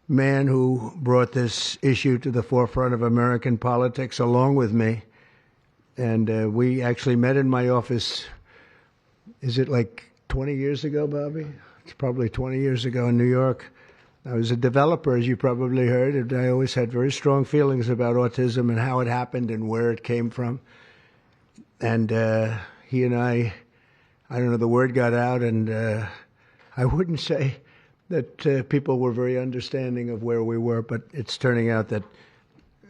man who brought this issue to the forefront of American politics along with me. And we actually met in my office, is it like 20 years ago, Bobby? It's probably 20 years ago in New York. I was a developer, as you probably heard, and I always had very strong feelings about autism and how it happened and where it came from. And he and I don't know, the word got out, and I wouldn't say that people were very understanding of where we were, but it's turning out that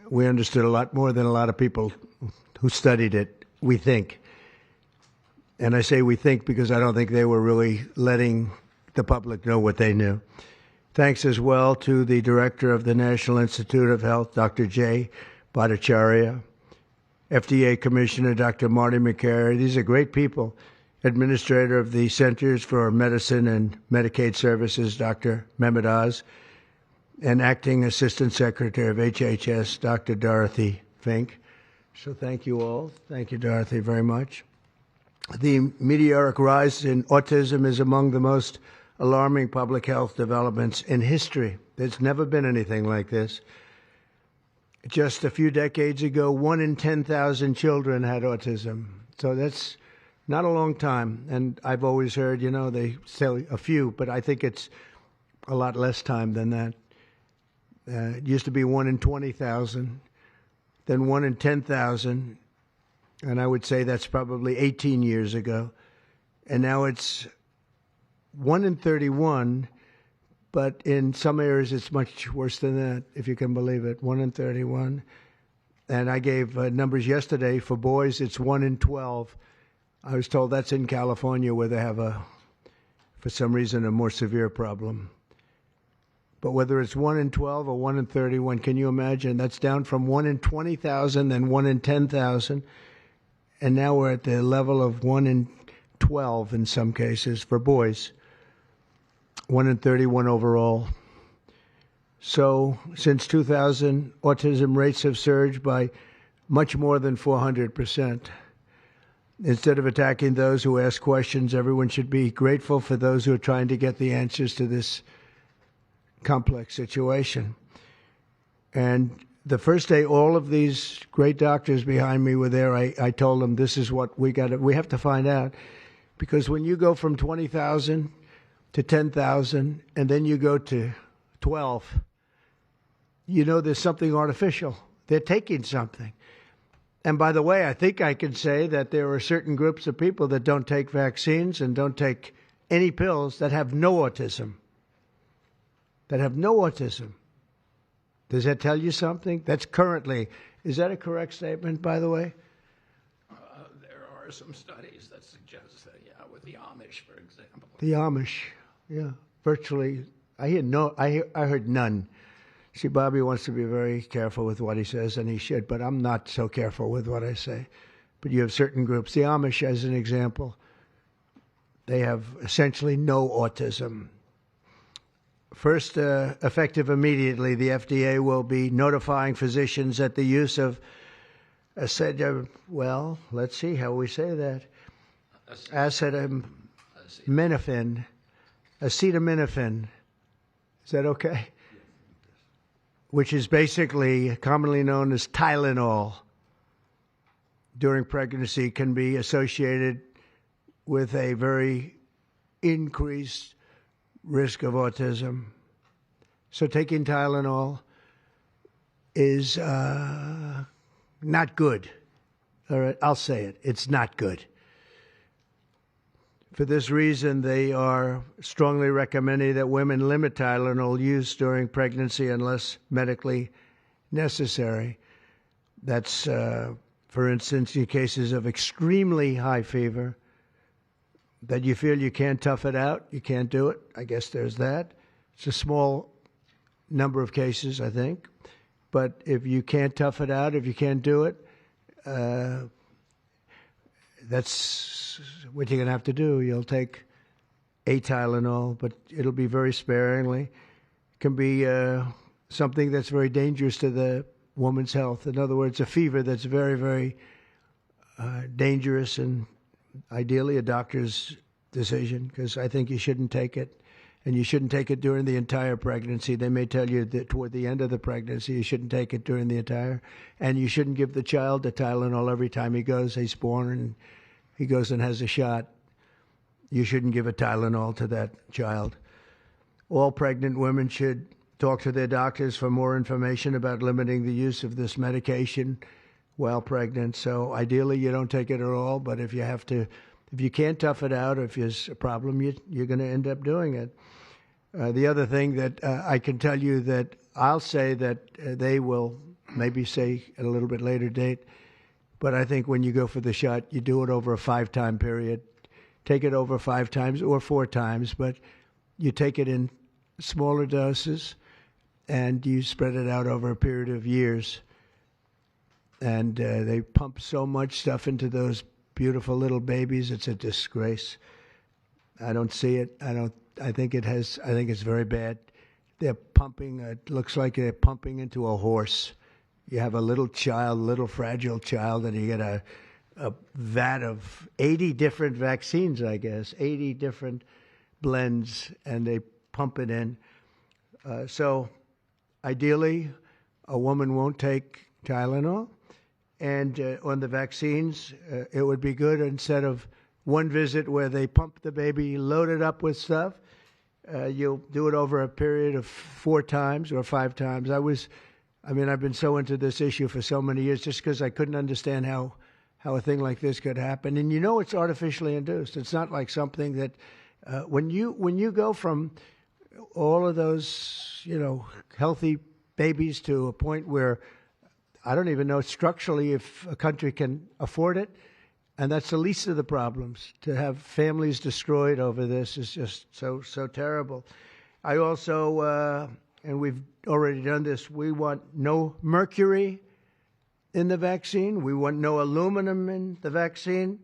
we understood a lot more than a lot of people who studied it, we think. And I say we think because I don't think they were really letting the public know what they knew. Thanks as well to the director of the National Institute of Health, Dr. Jay Bhattacharya, FDA Commissioner Dr. Marty McCary. These are great people. Administrator of the Centers for Medicine and Medicaid Services, Dr. Mehmet Oz, and Acting Assistant Secretary of HHS, Dr. Dorothy Fink. So thank you all. Thank you, Dorothy, very much. The meteoric rise in autism is among the most alarming public health developments in history. There's never been anything like this. Just a few decades ago, 1 in 10,000 children had autism. So that's not a long time. And I've always heard, they say a few, but I think it's a lot less time than that. It used to be 1 in 20,000, then 1 in 10,000. And I would say that's probably 18 years ago. And now it's 1 in 31, but in some areas it's much worse than that, if you can believe it, 1 in 31. And I gave numbers yesterday. For boys, it's 1 in 12. I was told that's in California where they have for some reason, a more severe problem. But whether it's 1 in 12 or 1 in 31, can you imagine? That's down from 1 in 20,000, then 1 in 10,000. And now we're at the level of 1 in 12 in some cases for boys. 1 in 31 overall. So since 2000, autism rates have surged by much more than 400%. Instead of attacking those who ask questions, everyone should be grateful for those who are trying to get the answers to this complex situation. And the first day all of these great doctors behind me were there, I told them this is what we have to find out. Because when you go from 20,000 to 10,000, and then you go to 12, there's something artificial. They're taking something. And by the way, I think I can say that there are certain groups of people that don't take vaccines and don't take any pills that have no autism. That have no autism. Does that tell you something? That's currently, is that a correct statement, by the way? There are some studies that suggest that, with the Amish, for example. The Amish, yeah, virtually. I heard none. See, Bobby wants to be very careful with what he says, and he should, but I'm not so careful with what I say. But you have certain groups. The Amish, as an example, they have essentially no autism. First, effective immediately, the FDA will be notifying physicians that the use of let's see how we say that. Acetaminophen. Acetaminophen. Is that okay? Which is basically commonly known as Tylenol, during pregnancy can be associated with a very increased risk of autism. So taking Tylenol is not good. All right, I'll say it. It's not good. For this reason, they are strongly recommending that women limit Tylenol use during pregnancy unless medically necessary. That's, for instance, in cases of extremely high fever, that you feel you can't tough it out, you can't do it. I guess there's that. It's a small number of cases, I think. But if you can't tough it out, if you can't do it, that's what you're going to have to do. You'll take a Tylenol, but it'll be very sparingly. It can be something that's very dangerous to the woman's health. In other words, a fever that's very, very dangerous, and ideally a doctor's decision, because I think you shouldn't take it. And you shouldn't take it during the entire pregnancy. They may tell you that toward the end of the pregnancy, you shouldn't take it during the entire. And you shouldn't give the child the Tylenol every time he's born and he goes and has a shot. You shouldn't give a Tylenol to that child. All pregnant women should talk to their doctors for more information about limiting the use of this medication while pregnant. So ideally, you don't take it at all. But if you can't tough it out, if there's a problem, you're going to end up doing it. The other thing that I can tell you that I'll say that they will maybe say at a little bit later date, but I think when you go for the shot, you do it over a 5-time period. Take it over 5 times or 4 times, but you take it in smaller doses and you spread it out over a period of years. And they pump so much stuff into those beautiful little babies. It's a disgrace. I don't see it. I think it's very bad. They're pumping, it looks like they're pumping into a horse. You have a little fragile child, and you get a vat of 80 different vaccines, I guess, 80 different blends, and they pump it in. So ideally, a woman won't take Tylenol. And on the vaccines, it would be good instead of one visit where they pump the baby, load it up with stuff, you'll do it over a period of 4 times or 5 times. I've been so into this issue for so many years just because I couldn't understand how a thing like this could happen. And it's artificially induced. It's not like something that when you go from all of those, healthy babies to a point where I don't even know structurally if a country can afford it. And that's the least of the problems. To have families destroyed over this is just so terrible. I also, and we've already done this, we want no mercury in the vaccine. We want no aluminum in the vaccine.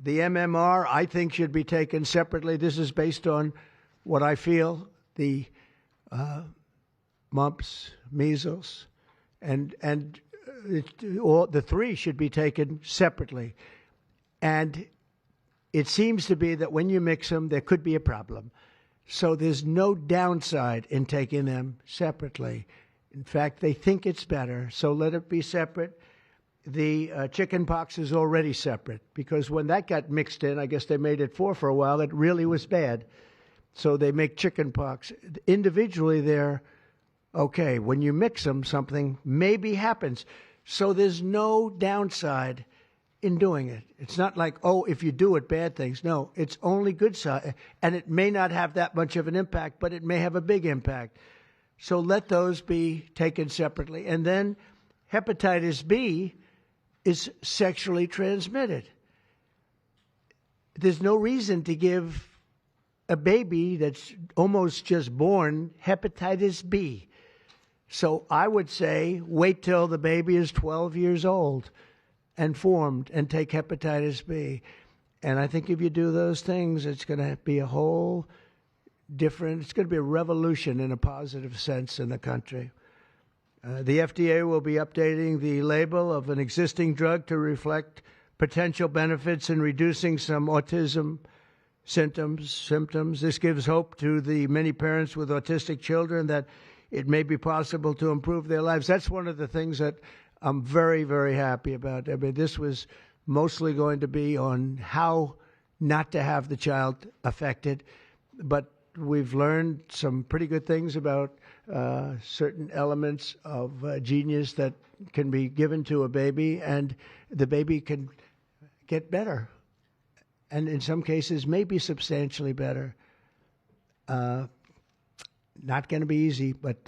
The MMR, I think, should be taken separately. This is based on what I feel, the mumps, measles, and all the 3 should be taken separately. And it seems to be that when you mix them, there could be a problem. So there's no downside in taking them separately. In fact, they think it's better, so let it be separate. The chicken pox is already separate because when that got mixed in, I guess they made it 4 for a while, it really was bad. So they make chicken pox. Individually, they're okay. When you mix them, something maybe happens. So there's no downside in doing it. It's not like, if you do it, bad things. No, it's only good side. And it may not have that much of an impact, but it may have a big impact. So let those be taken separately. And then hepatitis B is sexually transmitted. There's no reason to give a baby that's almost just born hepatitis B. So I would say wait till the baby is 12 years old and formed and take hepatitis B. And I think if you do those things, it's going to be a whole different, it's going to be a revolution in a positive sense in the country. The FDA will be updating the label of an existing drug to reflect potential benefits in reducing some autism symptoms. This gives hope to the many parents with autistic children that it may be possible to improve their lives. That's one of the things that I'm very, very happy about. I mean, this was mostly going to be on how not to have the child affected, but we've learned some pretty good things about certain elements of genius that can be given to a baby, and the baby can get better, and in some cases maybe substantially better. Not going to be easy, but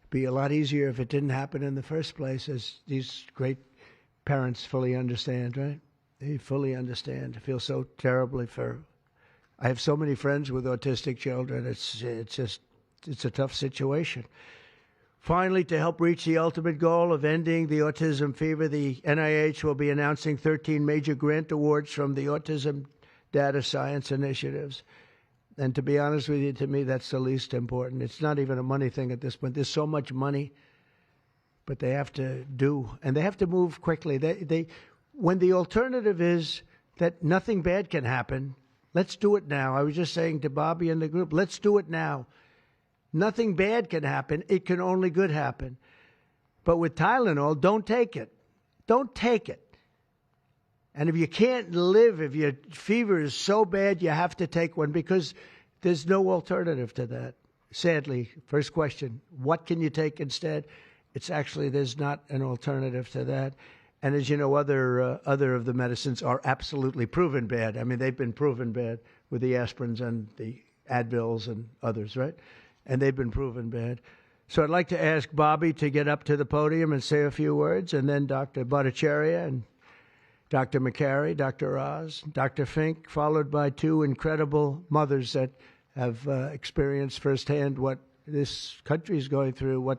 be a lot easier if it didn't happen in the first place, as these great parents fully understand, right? They fully understand. I feel so terribly I have so many friends with autistic children. It's a tough situation. Finally, to help reach the ultimate goal of ending the autism fever, the NIH will be announcing 13 major grant awards from the Autism Data Science Initiatives. And to be honest with you, to me, that's the least important. It's not even a money thing at this point. There's so much money, but they have to do, and they have to move quickly. When the alternative is that nothing bad can happen, Let's do it now. I was just saying to Bobby and the group, let's do it now. Nothing bad can happen. It can only good happen. But with Tylenol, don't take it. Don't take it. And if you can't live, if your fever is so bad, you have to take one because there's no alternative to that. Sadly, first question, what can you take instead? It's actually, there's not an alternative to that. And as you know, other of the medicines are absolutely proven bad. I mean, they've been proven bad with the aspirins and the Advils and others, right? And they've been proven bad. So I'd like to ask Bobby to get up to the podium and say a few words, and then Dr. Bhattacharya and Dr. McCary, Dr. Oz, Dr. Fink, followed by two incredible mothers that have experienced firsthand what this country is going through, what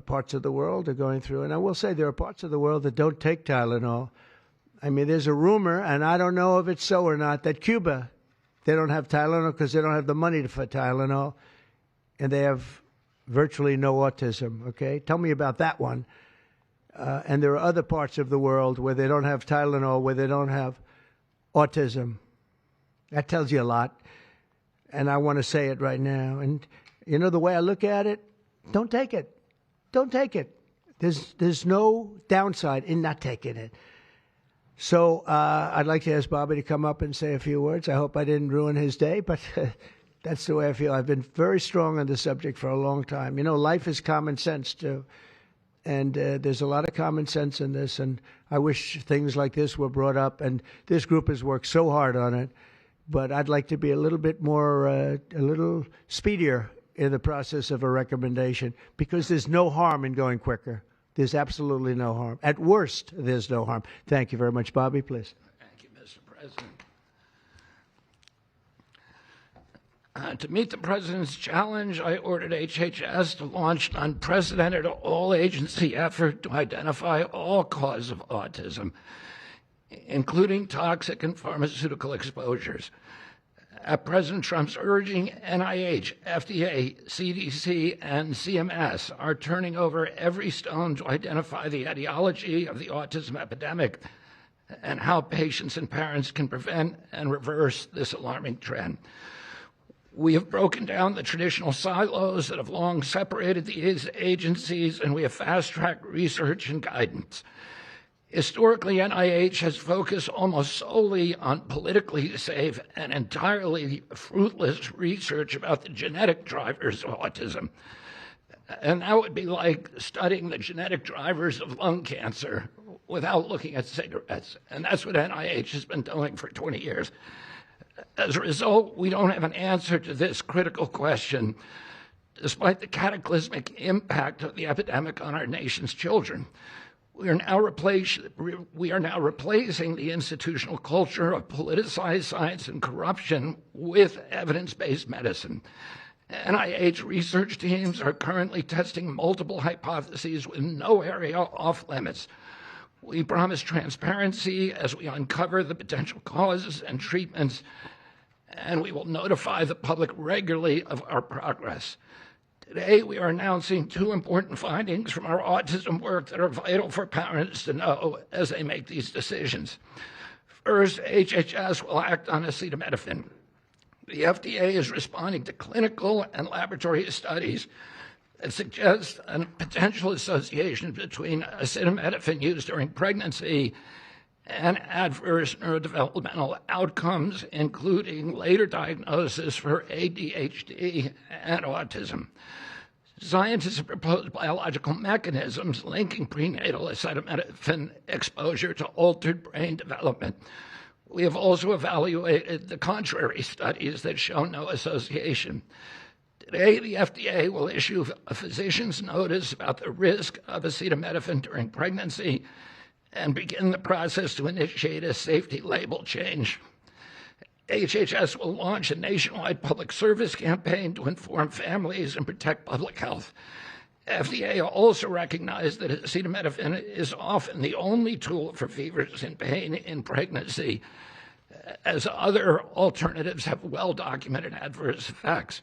parts of the world are going through. And I will say there are parts of the world that don't take Tylenol. I mean, there's a rumor, and I don't know if it's so or not, that Cuba, they don't have Tylenol because they don't have the money for Tylenol, and they have virtually no autism, okay? Tell me about that one. And there are other parts of the world where they don't have Tylenol, where they don't have autism. That tells you a lot. And I want to say it right now. And, you know, the way I look at it, don't take it. Don't take it. There's no downside in not taking it. So I'd like to ask Bobby to come up and say a few words. I hope I didn't ruin his day, but that's the way I feel. I've been very strong on the subject for a long time. You know, life is common sense, too. And there's a lot of common sense in this, and I wish things like this were brought up. And this group has worked so hard on it, but I'd like to be a little bit more, a little speedier in the process of a recommendation, because there's no harm in going quicker. There's absolutely no harm. At worst, there's no harm. Thank you very much. Bobby, please. Thank you, Mr. President. To meet the President's challenge, I ordered HHS to launch an unprecedented all-agency effort to identify all causes of autism, including toxic and pharmaceutical exposures. At President Trump's urging, NIH, FDA, CDC, and CMS are turning over every stone to identify the etiology of the autism epidemic and how patients and parents can prevent and reverse this alarming trend. We have broken down the traditional silos that have long separated these agencies, and we have fast-tracked research and guidance. Historically, NIH has focused almost solely on politically safe and entirely fruitless research about the genetic drivers of autism. And that would be like studying the genetic drivers of lung cancer without looking at cigarettes. And that's what NIH has been doing for 20 years. As a result, we don't have an answer to this critical question, despite the cataclysmic impact of the epidemic on our nation's children. We are now replacing the institutional culture of politicized science and corruption with evidence-based medicine. NIH research teams are currently testing multiple hypotheses with no area off limits. We promise transparency as we uncover the potential causes and treatments, and we will notify the public regularly of our progress. Today, we are announcing two important findings from our autism work that are vital for parents to know as they make these decisions. First, HHS will act on acetaminophen. The FDA is responding to clinical and laboratory studies that suggest a potential association between acetaminophen use during pregnancy and adverse neurodevelopmental outcomes, including later diagnosis for ADHD and autism. Scientists have proposed biological mechanisms linking prenatal acetaminophen exposure to altered brain development. We have also evaluated the contrary studies that show no association. Today, the FDA will issue a physician's notice about the risk of acetaminophen during pregnancy and begin the process to initiate a safety label change. HHS will launch a nationwide public service campaign to inform families and protect public health. FDA also recognized that acetaminophen is often the only tool for fevers and pain in pregnancy, as other alternatives have well-documented adverse effects.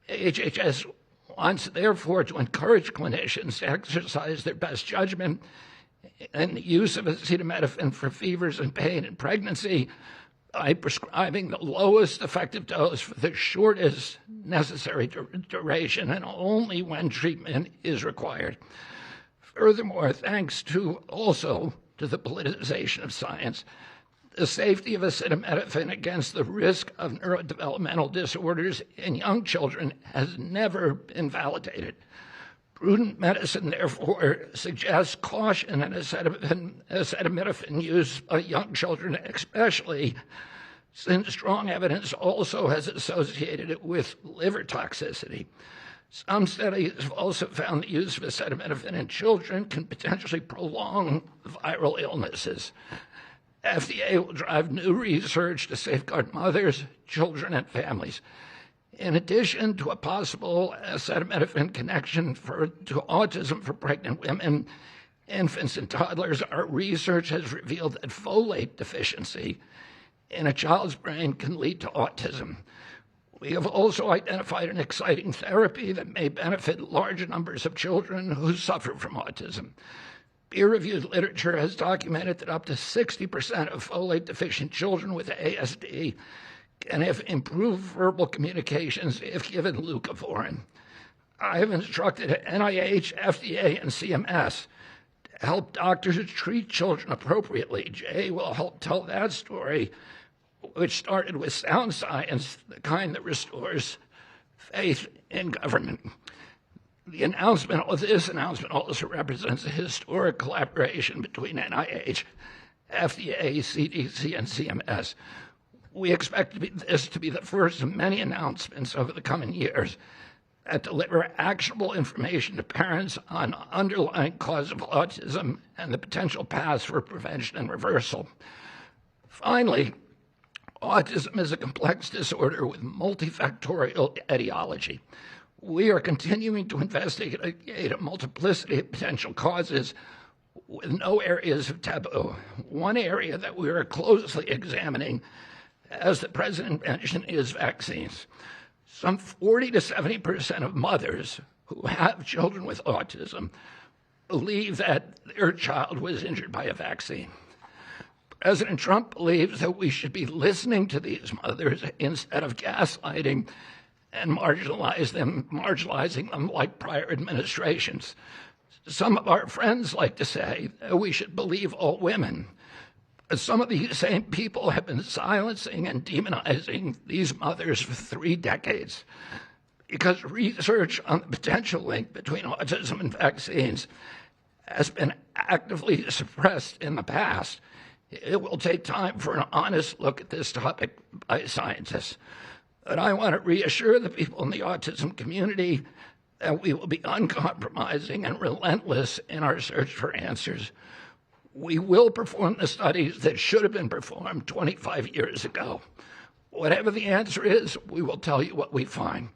HHS wants, therefore, to encourage clinicians to exercise their best judgment in the use of acetaminophen for fevers and pain in pregnancy by prescribing the lowest effective dose for the shortest necessary duration and only when treatment is required. Furthermore, thanks to the politicization of science, the safety of acetaminophen against the risk of neurodevelopmental disorders in young children has never been validated. Prudent medicine, therefore, suggests caution in acetaminophen use by young children, especially since strong evidence also has associated it with liver toxicity. Some studies have also found the use of acetaminophen in children can potentially prolong viral illnesses. FDA will drive new research to safeguard mothers, children, and families. In addition to a possible acetaminophen connection to autism for pregnant women, infants, and toddlers, our research has revealed that folate deficiency in a child's brain can lead to autism. We have also identified an exciting therapy that may benefit large numbers of children who suffer from autism. Peer-reviewed literature has documented that up to 60% of folate-deficient children with ASD can have improved verbal communications if given leucovorin. I have instructed NIH, FDA, and CMS to help doctors treat children appropriately. Jay will help tell that story, which started with sound science, the kind that restores faith in government. This announcement also represents a historic collaboration between NIH, FDA, CDC, and CMS. We expect this to be the first of many announcements over the coming years that deliver actionable information to parents on underlying cause of autism and the potential paths for prevention and reversal. Finally, autism is a complex disorder with multifactorial etiology. We are continuing to investigate a multiplicity of potential causes with no areas of taboo. One area that we are closely examining, as the President mentioned, is vaccines. Some 40 to 70% of mothers who have children with autism believe that their child was injured by a vaccine. President Trump believes that we should be listening to these mothers instead of gaslighting and marginalizing them like prior administrations. Some of our friends like to say that we should believe all women. Some of these same people have been silencing and demonizing these mothers for 3 decades because research on the potential link between autism and vaccines has been actively suppressed in the past. It will take time for an honest look at this topic by scientists. But I want to reassure the people in the autism community that we will be uncompromising and relentless in our search for answers. We will perform the studies that should have been performed 25 years ago. Whatever the answer is, we will tell you what we find.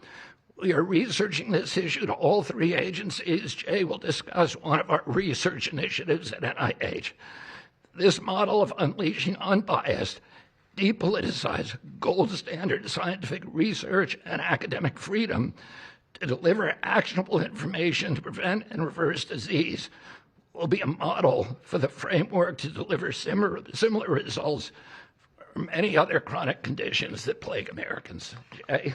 We are researching this issue to all 3 agencies. Jay will discuss one of our research initiatives at NIH. This model of unleashing unbiased, depoliticized, gold standard scientific research and academic freedom to deliver actionable information to prevent and reverse disease will be a model for the framework to deliver similar results for many other chronic conditions that plague Americans. Jay?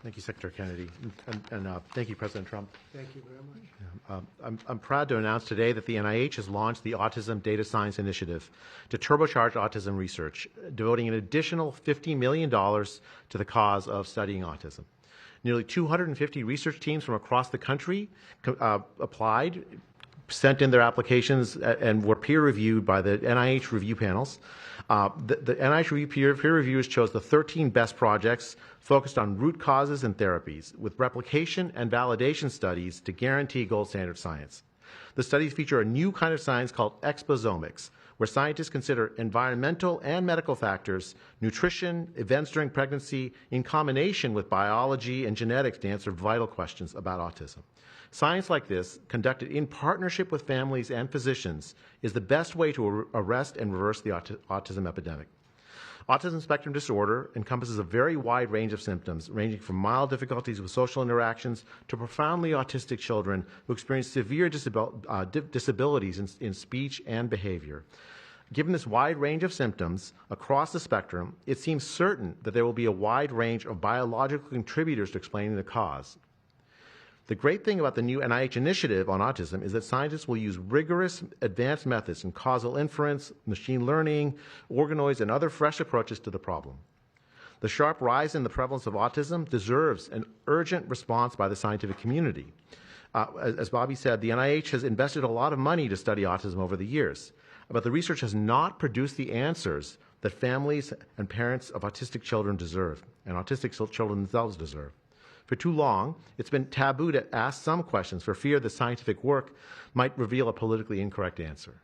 Thank you, Secretary Kennedy, and thank you, President Trump. Thank you very much. I'm proud to announce today that the NIH has launched the Autism Data Science Initiative to turbocharge autism research, devoting an additional $50 million to the cause of studying autism. Nearly 250 research teams from across the country applied, sent in their applications, and were peer-reviewed by the NIH review panels. The NIH peer reviewers chose the 13 best projects focused on root causes and therapies, with replication and validation studies to guarantee gold standard science. The studies feature a new kind of science called exposomics, where scientists consider environmental and medical factors, nutrition, events during pregnancy, in combination with biology and genetics to answer vital questions about autism. Science like this, conducted in partnership with families and physicians, is the best way to arrest and reverse the autism epidemic. Autism spectrum disorder encompasses a very wide range of symptoms, ranging from mild difficulties with social interactions to profoundly autistic children who experience severe disabilities in speech and behavior. Given this wide range of symptoms across the spectrum, it seems certain that there will be a wide range of biological contributors to explaining the cause. The great thing about the new NIH initiative on autism is that scientists will use rigorous advanced methods in causal inference, machine learning, organoids, and other fresh approaches to the problem. The sharp rise in the prevalence of autism deserves an urgent response by the scientific community. As Bobby said, the NIH has invested a lot of money to study autism over the years, but the research has not produced the answers that families and parents of autistic children deserve, and autistic children themselves deserve. For too long, it's been taboo to ask some questions for fear the scientific work might reveal a politically incorrect answer.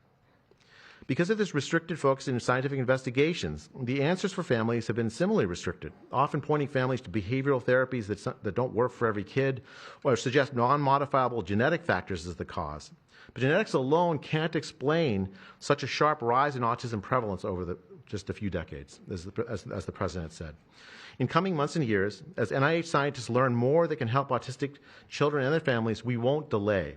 Because of this restricted focus in scientific investigations, the answers for families have been similarly restricted, often pointing families to behavioral therapies that don't work for every kid or suggest non-modifiable genetic factors as the cause. But genetics alone can't explain such a sharp rise in autism prevalence over just a few decades, as the President said. In coming months and years, as NIH scientists learn more that can help autistic children and their families, we won't delay.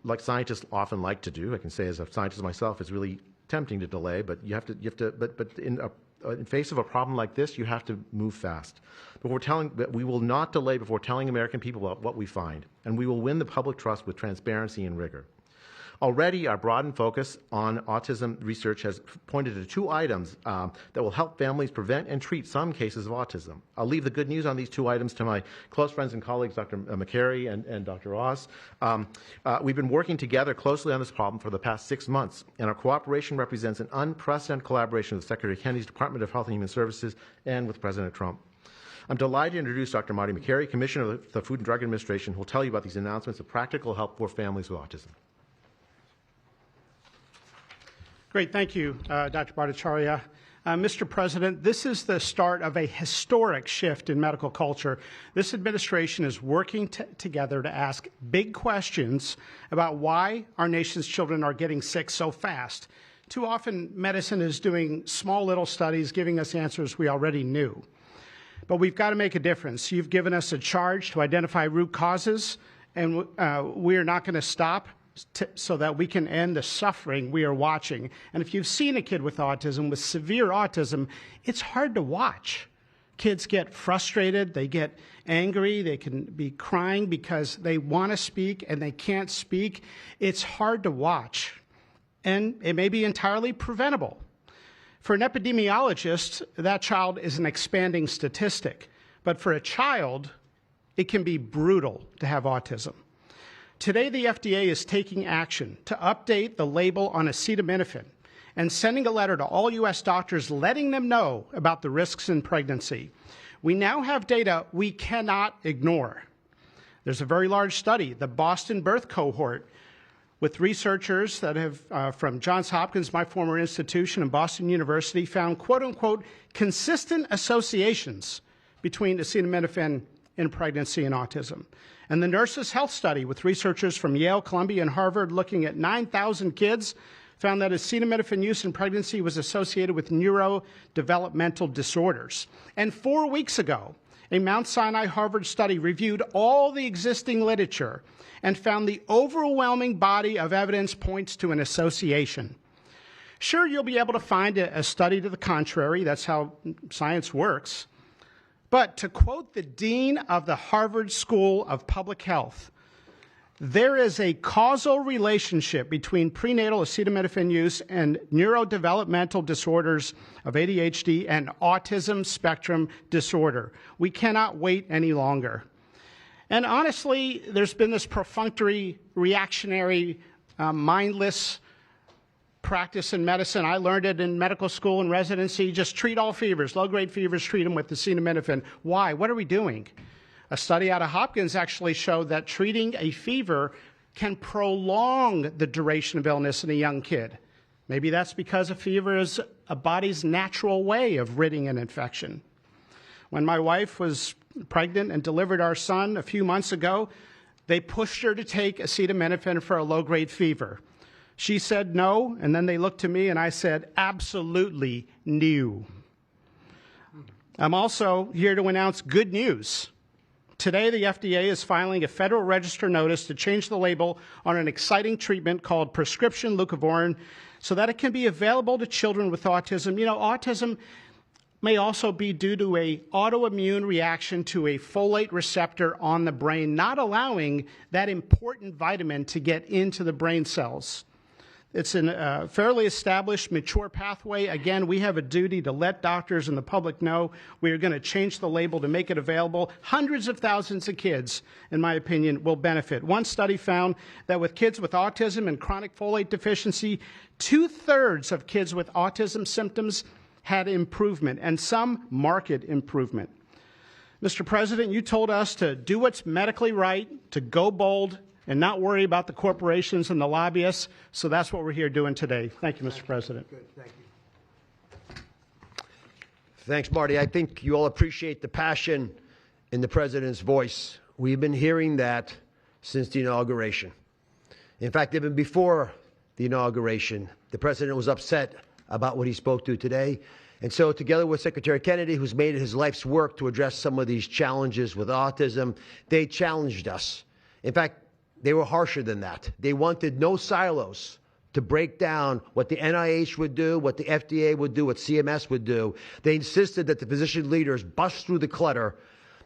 Like scientists often like to do, I can say as a scientist myself, it's really tempting to delay, but but in face of a problem like this, you have to move fast. But we will not delay before telling American people about what we find, and we will win the public trust with transparency and rigor. Already, our broadened focus on autism research has pointed to 2 items that will help families prevent and treat some cases of autism. I'll leave the good news on these 2 items to my close friends and colleagues, Dr. McCary and Dr. Oz. We've been working together closely on this problem for the past 6 months, and our cooperation represents an unprecedented collaboration with Secretary Kennedy's Department of Health and Human Services and with President Trump. I'm delighted to introduce Dr. Marty McCary, Commissioner of the Food and Drug Administration, who will tell you about these announcements of practical help for families with autism. Great, thank you, Dr. Bhattacharya. Mr. President, this is the start of a historic shift in medical culture. This administration is working together to ask big questions about why our nation's children are getting sick so fast. Too often, medicine is doing small little studies, giving us answers we already knew. But we've got to make a difference. You've given us a charge to identify root causes, and we are not going to stop so that we can end the suffering we are watching. And if you've seen a kid with autism, with severe autism, it's hard to watch. Kids get frustrated, they get angry, they can be crying because they want to speak and they can't speak. It's hard to watch, and it may be entirely preventable. For an epidemiologist, that child is an expanding statistic. But for a child, it can be brutal to have autism. Today, the FDA is taking action to update the label on acetaminophen and sending a letter to all U.S. doctors letting them know about the risks in pregnancy. We now have data we cannot ignore. There's a very large study, the Boston Birth Cohort, with researchers that have, from Johns Hopkins, my former institution, and Boston University, found, quote unquote, consistent associations between acetaminophen in pregnancy and autism. And the Nurses' Health Study, with researchers from Yale, Columbia, and Harvard looking at 9,000 kids, found that acetaminophen use in pregnancy was associated with neurodevelopmental disorders. And 4 weeks ago, a Mount Sinai Harvard study reviewed all the existing literature and found the overwhelming body of evidence points to an association. Sure, you'll be able to find a study to the contrary. That's how science works. But to quote the dean of the Harvard School of Public Health, there is a causal relationship between prenatal acetaminophen use and neurodevelopmental disorders of ADHD and autism spectrum disorder. We cannot wait any longer. And honestly, there's been this perfunctory, reactionary, mindless practice in medicine. I learned it in medical school and residency. Just treat all fevers, low-grade fevers, treat them with acetaminophen. Why? What are we doing? A study out of Hopkins actually showed that treating a fever can prolong the duration of illness in a young kid. Maybe that's because a fever is a body's natural way of ridding an infection. When my wife was pregnant and delivered our son a few months ago, they pushed her to take acetaminophen for a low-grade fever. She said no, and then they looked to me and I said, absolutely no. I'm also here to announce good news. Today, the FDA is filing a Federal Register notice to change the label on an exciting treatment called prescription leucovorin so that it can be available to children with autism. You know, autism may also be due to an autoimmune reaction to a folate receptor on the brain, not allowing that important vitamin to get into the brain cells. It's a fairly established, mature pathway. Again, we have a duty to let doctors and the public know. We are going to change the label to make it available. Hundreds of thousands of kids, in my opinion, will benefit. One study found that with kids with autism and chronic folate deficiency, 2/3 of kids with autism symptoms had improvement, and some marked improvement. Mr. President, you told us to do what's medically right, to go bold, and not worry about the corporations and the lobbyists. So that's what we're here doing today. Thank you, Mr. President. Good, thank you. Thanks, Marty. I think you all appreciate the passion in the President's voice. We've been hearing that since the inauguration. In fact, even before the inauguration, the President was upset about what he spoke to today. And so together with Secretary Kennedy, who's made it his life's work to address some of these challenges with autism, they challenged us. In fact, they were harsher than that. They wanted no silos to break down what the NIH would do, what the FDA would do, what CMS would do. They insisted that the physician leaders bust through the clutter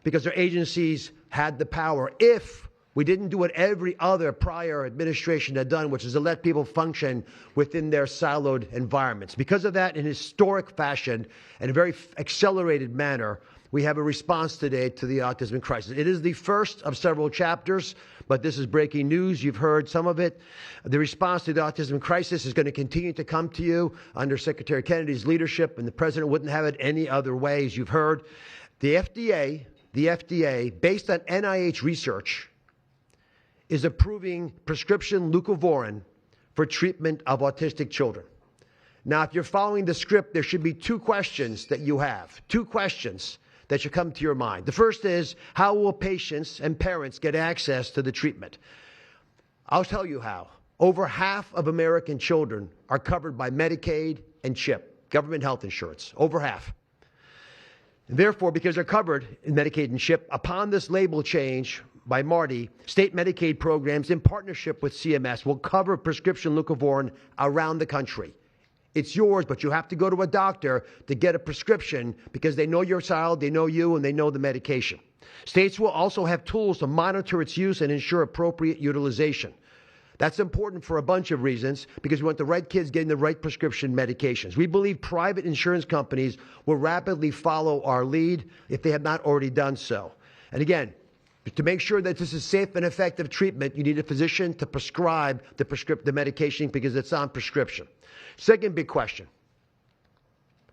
because their agencies had the power. If we didn't do what every other prior administration had done, which is to let people function within their siloed environments. Because of that, in historic fashion and a very accelerated manner, we have a response today to the autism crisis. It is the first of several chapters, but this is breaking news. You've heard some of it. The response to the autism crisis is going to continue to come to you under Secretary Kennedy's leadership, and the President wouldn't have it any other way, as you've heard. The FDA, based on NIH research, is approving prescription leucovorin for treatment of autistic children. Now, if you're following the script, there should be two questions that you have, two questions that should come to your mind. The first is, how will patients and parents get access to the treatment? I'll tell you how. Over half of American children are covered by Medicaid and CHIP, government health insurance, over half. And therefore, because they're covered in Medicaid and CHIP, upon this label change by Marty, state Medicaid programs in partnership with CMS will cover prescription leucovorin around the country. It's yours, but you have to go to a doctor to get a prescription because they know your child, they know you, and they know the medication. States will also have tools to monitor its use and ensure appropriate utilization. That's important for a bunch of reasons because we want the right kids getting the right prescription medications. We believe private insurance companies will rapidly follow our lead if they have not already done so. And again, to make sure that this is safe and effective treatment, you need a physician to prescribe the medication because it's on prescription. Second big question,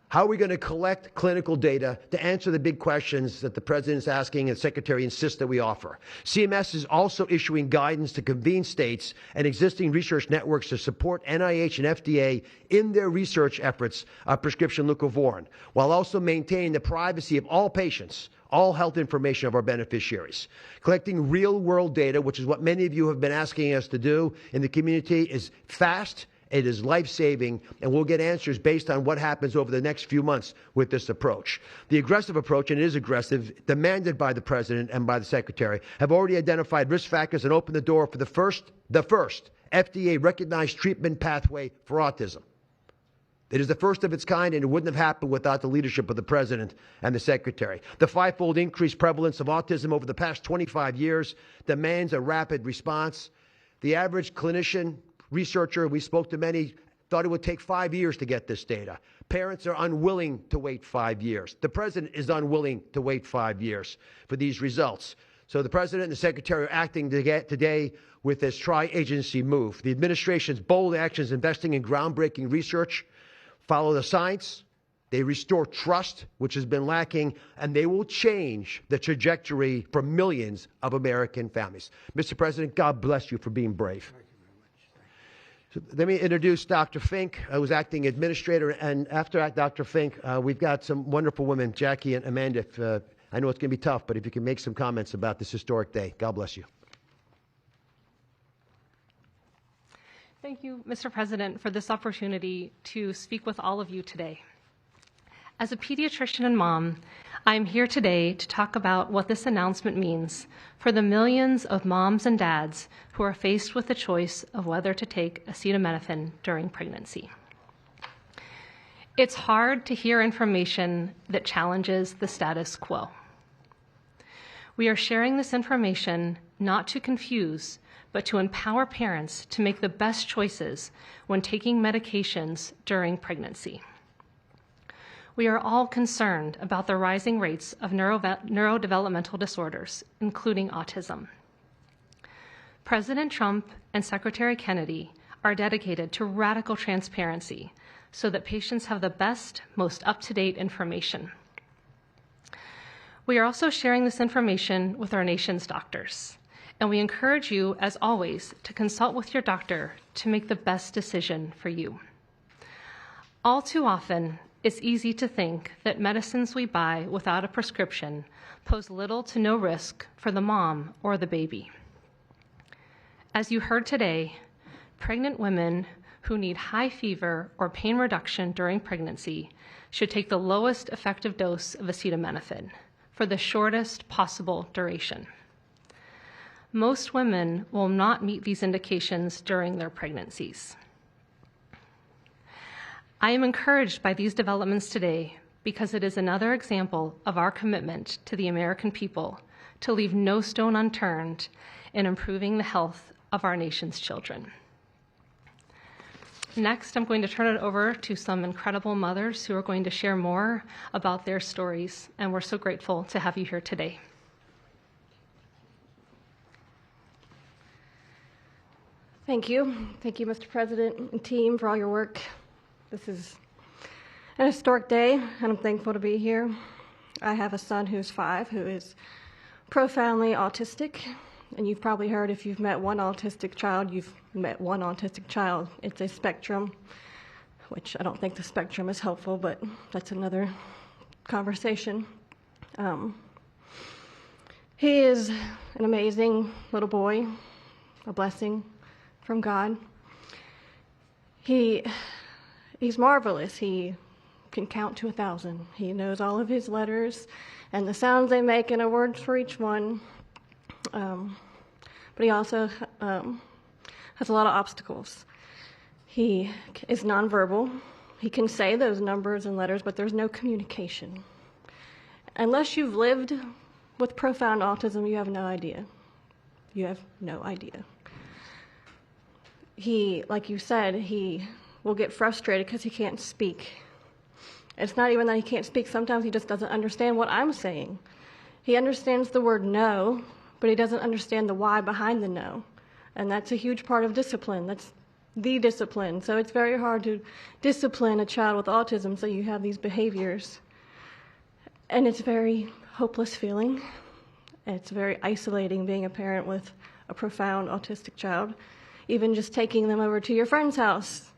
how are we going to collect clinical data to answer the big questions that the President's asking and the Secretary insists that we offer? CMS is also issuing guidance to convene states and existing research networks to support NIH and FDA in their research efforts of prescription leucovorin, while also maintaining the privacy of all patients, all health information of our beneficiaries. Collecting real-world data, which is what many of you have been asking us to do in the community, is fast, it is life-saving, and we'll get answers based on what happens over the next few months with this approach. The aggressive approach, and it is aggressive, demanded by the President and by the Secretary, have already identified risk factors and opened the door for the first FDA-recognized treatment pathway for autism. It is the first of its kind, and it wouldn't have happened without the leadership of the President and the Secretary. The five-fold increased prevalence of autism over the past 25 years demands a rapid response. The average clinician, researcher, we spoke to many, thought it would take 5 years to get this data. Parents are unwilling to wait 5 years. The President is unwilling to wait 5 years for these results. So the President and the Secretary are acting today with this tri-agency move. The administration's bold actions investing in groundbreaking research follow the science, they restore trust, which has been lacking, and they will change the trajectory for millions of American families. Mr. President, God bless you for being brave. Thank you very much. So let me introduce Dr. Fink, who's acting administrator, and after Dr. Fink, we've got some wonderful women, Jackie and Amanda. I know it's going to be tough, but if you can make some comments about this historic day, God bless you. Thank you, Mr. President, for this opportunity to speak with all of you today. As a pediatrician and mom, I'm here today to talk about what this announcement means for the millions of moms and dads who are faced with the choice of whether to take acetaminophen during pregnancy. It's hard to hear information that challenges the status quo. We are sharing this information not to confuse, but to empower parents to make the best choices when taking medications during pregnancy. We are all concerned about the rising rates of neurodevelopmental disorders, including autism. President Trump and Secretary Kennedy are dedicated to radical transparency so that patients have the best, most up-to-date information. We are also sharing this information with our nation's doctors, and we encourage you, as always, to consult with your doctor to make the best decision for you. All too often, it's easy to think that medicines we buy without a prescription pose little to no risk for the mom or the baby. As you heard today, pregnant women who need high fever or pain reduction during pregnancy should take the lowest effective dose of acetaminophen for the shortest possible duration. Most women will not meet these indications during their pregnancies. I am encouraged by these developments today because it is another example of our commitment to the American people to leave no stone unturned in improving the health of our nation's children. Next, I'm going to turn it over to some incredible mothers who are going to share more about their stories, and we're so grateful to have you here today. Thank you. Thank you, Mr. President and team, for all your work. This is an historic day, and I'm thankful to be here. I have a son who's 5 who is profoundly autistic, and you've probably heard if you've met one autistic child, you've met one autistic child. It's a spectrum, which I don't think the spectrum is helpful, but that's another conversation. He is an amazing little boy, a blessing from God. He's marvelous. He can count to 1,000. He knows all of his letters and the sounds they make and a word for each one. But he also has a lot of obstacles. He is nonverbal. He can say those numbers and letters, but there's no communication. Unless you've lived with profound autism, you have no idea. You have no idea. He, like you said, he will get frustrated because he can't speak. It's not even that he can't speak. Sometimes he just doesn't understand what I'm saying. He understands the word no, but he doesn't understand the why behind the no. And that's a huge part of discipline. That's the discipline. So it's very hard to discipline a child with autism, so you have these behaviors. And it's a very hopeless feeling. It's very isolating being a parent with a profound autistic child. Even just taking them over to your friend's house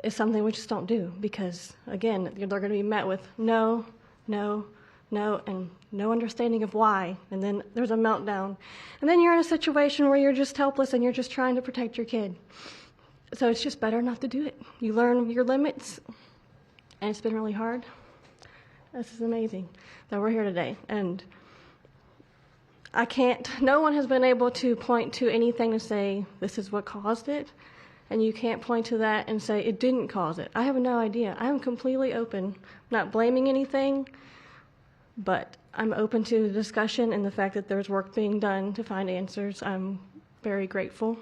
is something we just don't do because, again, they're going to be met with no, no, no, and no understanding of why. And then there's a meltdown. And then you're in a situation where you're just helpless and you're just trying to protect your kid. So it's just better not to do it. You learn your limits, and it's been really hard. This is amazing that we're here today. And no one has been able to point to anything to say this is what caused it, and you can't point to that and say it didn't cause it. I have no idea. I'm completely open. I'm not blaming anything, but I'm open to the discussion and the fact that there's work being done to find answers. I'm very grateful.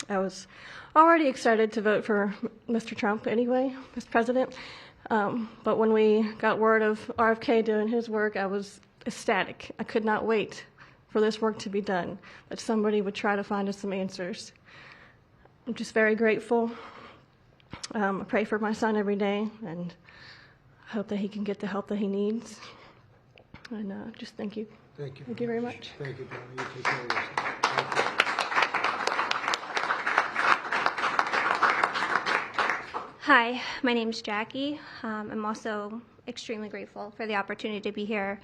I was already excited to vote for Mr. Trump anyway, Mr. President, but when we got word of RFK doing his work, I was ecstatic. I could not wait for this work to be done, that somebody would try to find us some answers. I'm just very grateful. I pray for my son every day and hope that he can get the help that he needs. And just thank you. Thank you. Thank you very much. Thank you, Donna. You take care of yourself. Thank you. Hi, my name's Jackie. I'm also extremely grateful for the opportunity to be here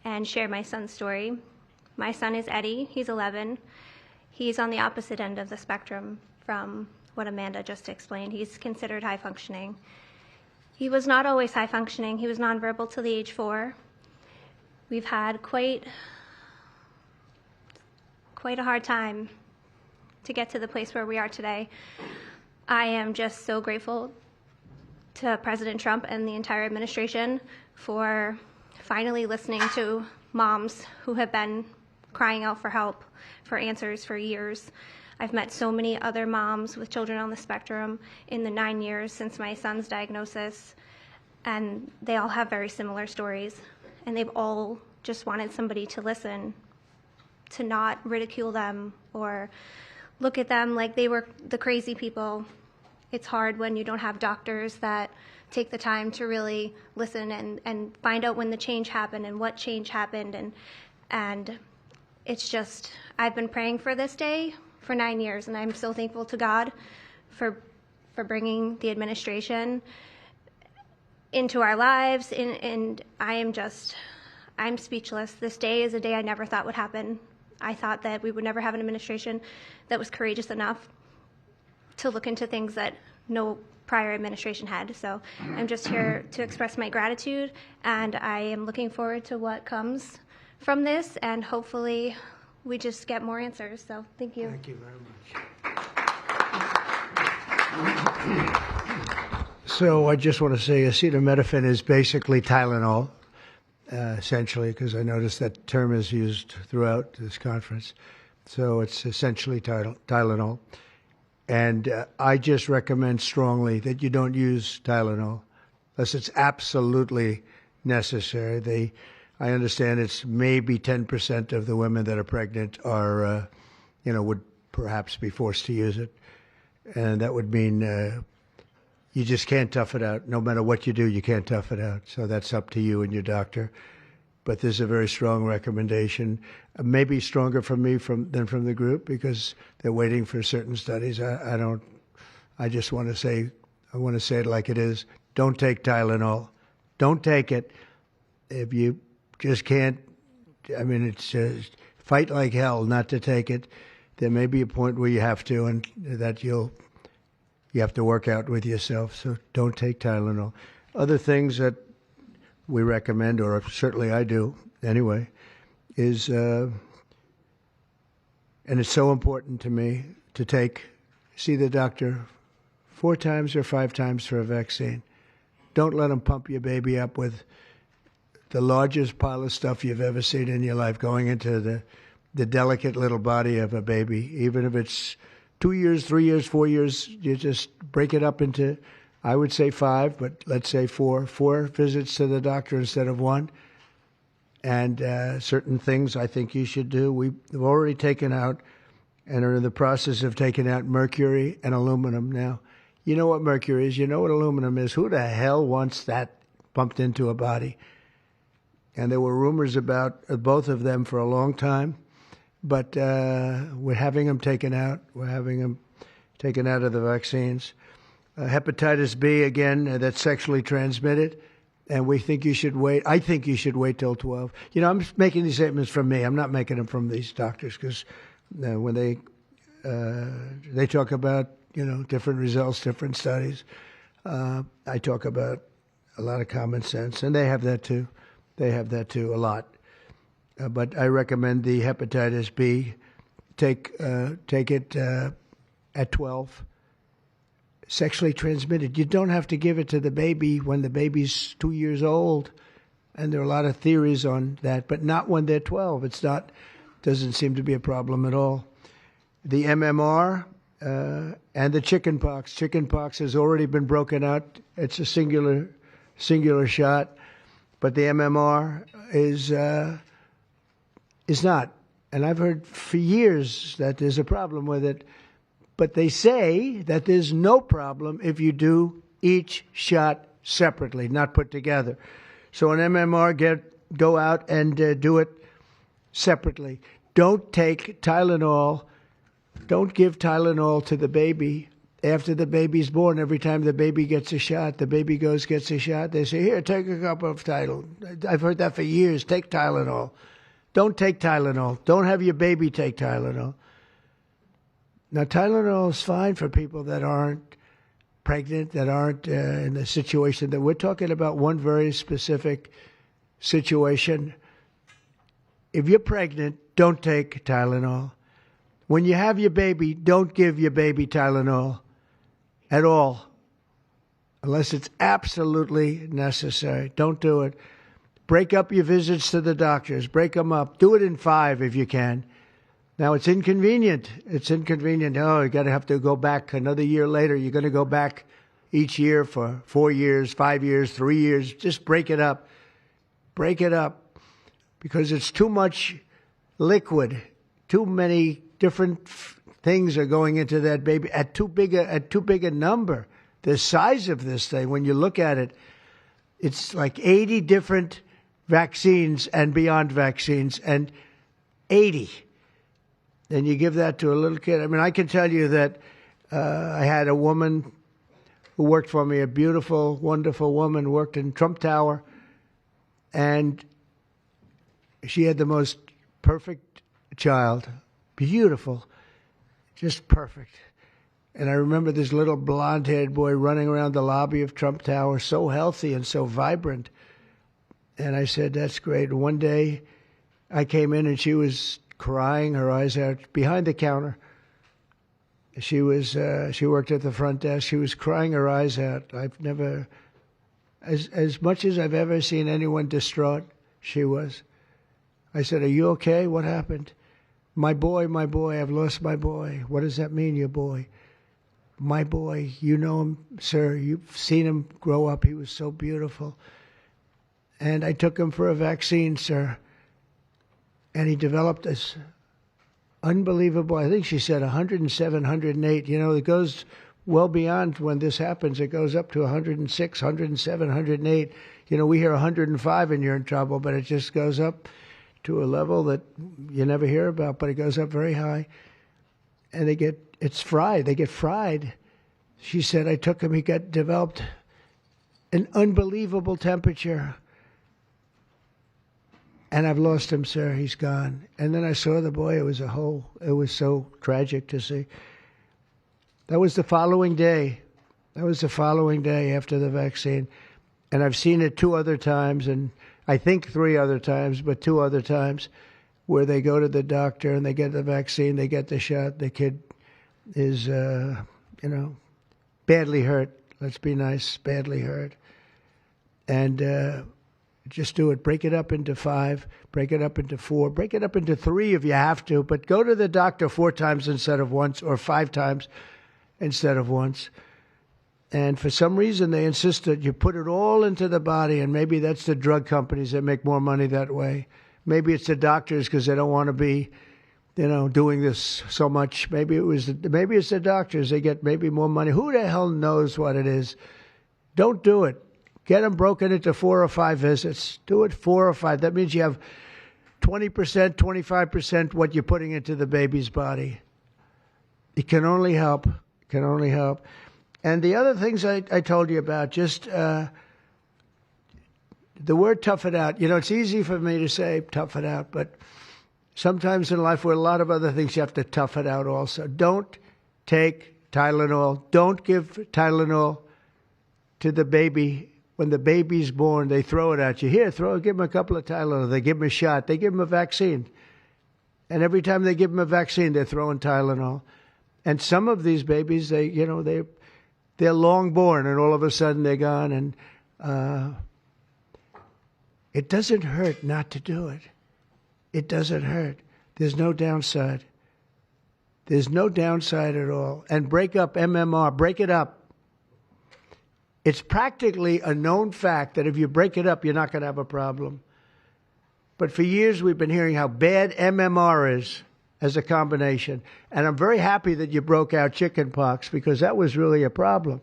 and share my son's story. My son is Eddie. He's 11. He's on the opposite end of the spectrum from what Amanda just explained. He's considered high functioning. He was not always high functioning. He was nonverbal till the age 4. we've had quite a hard time to get to the place where we are today. I am just so grateful to President Trump and the entire administration for finally listening to moms who have been crying out for help, for answers for years. I've met so many other moms with children on the spectrum in the 9 years since my son's diagnosis, and they all have very similar stories, and they've all just wanted somebody to listen, to not ridicule them or look at them like they were the crazy people. It's hard when you don't have doctors that take the time to really listen and find out when the change happened and what change happened. And it's just, I've been praying for this day for 9 years, and I'm so thankful to God for bringing the administration into our lives. And I'm speechless. This day is a day I never thought would happen. I thought that we would never have an administration that was courageous enough to look into things that no prior administration had. So I'm just here to express my gratitude, and I am looking forward to what comes from this, and hopefully we just get more answers. So thank you. Thank you very much. So I just want to say acetaminophen is basically Tylenol, essentially, because I noticed that term is used throughout this conference. So it's essentially Tylenol. And I just recommend strongly that you don't use Tylenol unless it's absolutely necessary. I understand it's maybe 10% of the women that are pregnant are, would perhaps be forced to use it. And that would mean you just can't tough it out. No matter what you do, you can't tough it out. So that's up to you and your doctor. But there's a very strong recommendation, maybe stronger from me than from the group, because they're waiting for certain studies. I just want to say, I want to say it like it is. Don't take Tylenol. Don't take it. If you just can't, it's just fight like hell not to take it. There may be a point where you have to, and that you have to work out with yourself. So don't take Tylenol. Other things that we recommend, or certainly I do anyway, is, and it's so important to me to see the doctor 4 times or 5 times for a vaccine. Don't let them pump your baby up with the largest pile of stuff you've ever seen in your life going into the delicate little body of a baby. Even if it's 2 years, 3 years, 4 years, you just break it up into, I would say 5, but let's say 4 visits to the doctor instead of 1. And certain things I think you should do. We've already taken out and are in the process of taking out mercury and aluminum now. You know what mercury is. You know what aluminum is. Who the hell wants that pumped into a body? And there were rumors about both of them for a long time. But we're having them taken out. We're having them taken out of the vaccines. Hepatitis B, again, that's sexually transmitted. And we think you should wait. I think you should wait till 12. I'm making these statements from me. I'm not making them from these doctors, because when they talk about, different results, different studies, I talk about a lot of common sense. And they have that too. They have that too, a lot. But I recommend the hepatitis B. Take it at 12. Sexually transmitted. You don't have to give it to the baby when the baby's 2 years old. And there are a lot of theories on that, but not when they're 12. Doesn't seem to be a problem at all. The MMR and the chickenpox. Chickenpox has already been broken out. It's a singular shot. But the MMR is not. And I've heard for years that there's a problem with it. But they say that there's no problem if you do each shot separately, not put together. So an MMR, go out and do it separately. Don't take Tylenol. Don't give Tylenol to the baby after the baby's born. Every time the baby gets a shot, the baby gets a shot. They say, here, take a cup of Tylenol. I've heard that for years. Take Tylenol. Don't take Tylenol. Don't have your baby take Tylenol. Now, Tylenol is fine for people that aren't pregnant, that aren't in the situation that we're talking about. One very specific situation if you're pregnant, don't take Tylenol. When you have your baby, don't give your baby Tylenol at all, unless it's absolutely necessary. Don't do it. Break up your visits to the doctors. Break them up. Do it in 5 if you can. Now, it's inconvenient. It's inconvenient. Oh, you got to have to go back another year later. You're going to go back each year for 4 years, 5 years, 3 years. Just break it up. Break it up, because it's too much liquid. Too many different things are going into that baby at too big a number. The size of this thing, when you look at it, it's like 80 different vaccines and beyond vaccines, and 80. And you give that to a little kid. I mean, I can tell you that I had a woman who worked for me, a beautiful, wonderful woman, worked in Trump Tower, and she had the most perfect child. Beautiful, just perfect. And I remember this little blonde-haired boy running around the lobby of Trump Tower, so healthy and so vibrant. And I said, that's great. And one day I came in and she was crying her eyes out behind the counter. She worked at the front desk. She was crying her eyes out. I've never, as much as I've ever seen anyone distraught, she was. I said, are you okay? What happened? My boy, I've lost my boy. What does that mean, your boy? My boy, you know him, sir. You've seen him grow up. He was so beautiful. And I took him for a vaccine, sir. And he developed this unbelievable, I think she said 107, 108. You know, it goes well beyond when this happens. It goes up to 106, 107, 108. You know, we hear 105 and you're in trouble, but it just goes up to a level that you never hear about, but it goes up very high. And it's fried. They get fried. She said, I took him, he developed an unbelievable temperature. And I've lost him, sir. He's gone. And then I saw the boy. It was so tragic to see. That was the following day. After the vaccine. And I've seen it 2 other times, and I think 3 other times, but 2 other times, where they go to the doctor and they get the vaccine, they get the shot. The kid is, badly hurt. Let's be nice, badly hurt. And just do it. Break it up into 5, break it up into 4, break it up into 3 if you have to, but go to the doctor 4 times instead of once, or 5 times instead of once. And for some reason, they insist that you put it all into the body, and maybe that's the drug companies that make more money that way. Maybe it's the doctors because they don't want to be, doing this so much. Maybe it's the doctors. They get maybe more money. Who the hell knows what it is? Don't do it. Get them broken into 4 or 5 visits. Do it 4 or 5. That means you have 20%, 25% what you're putting into the baby's body. It can only help. And the other things I told you about, just the word tough it out. It's easy for me to say tough it out, but sometimes in life with a lot of other things you have to tough it out also. Don't take Tylenol. Don't give Tylenol to the baby. When the baby's born, they throw it at you. Here, give them a couple of Tylenol. They give them a shot. They give them a vaccine. And every time they give them a vaccine, they're throwing Tylenol. And some of these babies, they're long born, and all of a sudden they're gone. And it doesn't hurt not to do it. It doesn't hurt. There's no downside. There's no downside at all. And break up MMR. Break it up. It's practically a known fact that if you break it up, you're not going to have a problem. But for years, we've been hearing how bad MMR is as a combination. And I'm very happy that you broke out chickenpox, because that was really a problem.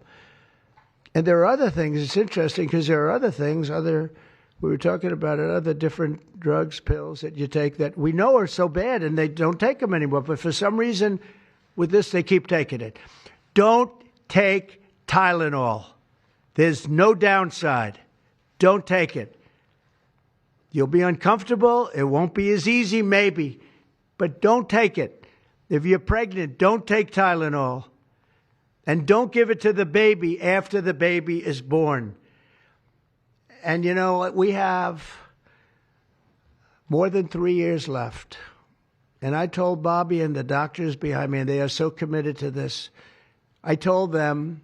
And there are other things. It's interesting because there are other things, we were talking about it, other different drugs, pills that you take that we know are so bad and they don't take them anymore. But for some reason, with this, they keep taking it. Don't take Tylenol. There's no downside. Don't take it. You'll be uncomfortable. It won't be as easy, maybe. But don't take it. If you're pregnant, don't take Tylenol. And don't give it to the baby after the baby is born. And we have more than 3 years left. And I told Bobby and the doctors behind me, and they are so committed to this, I told them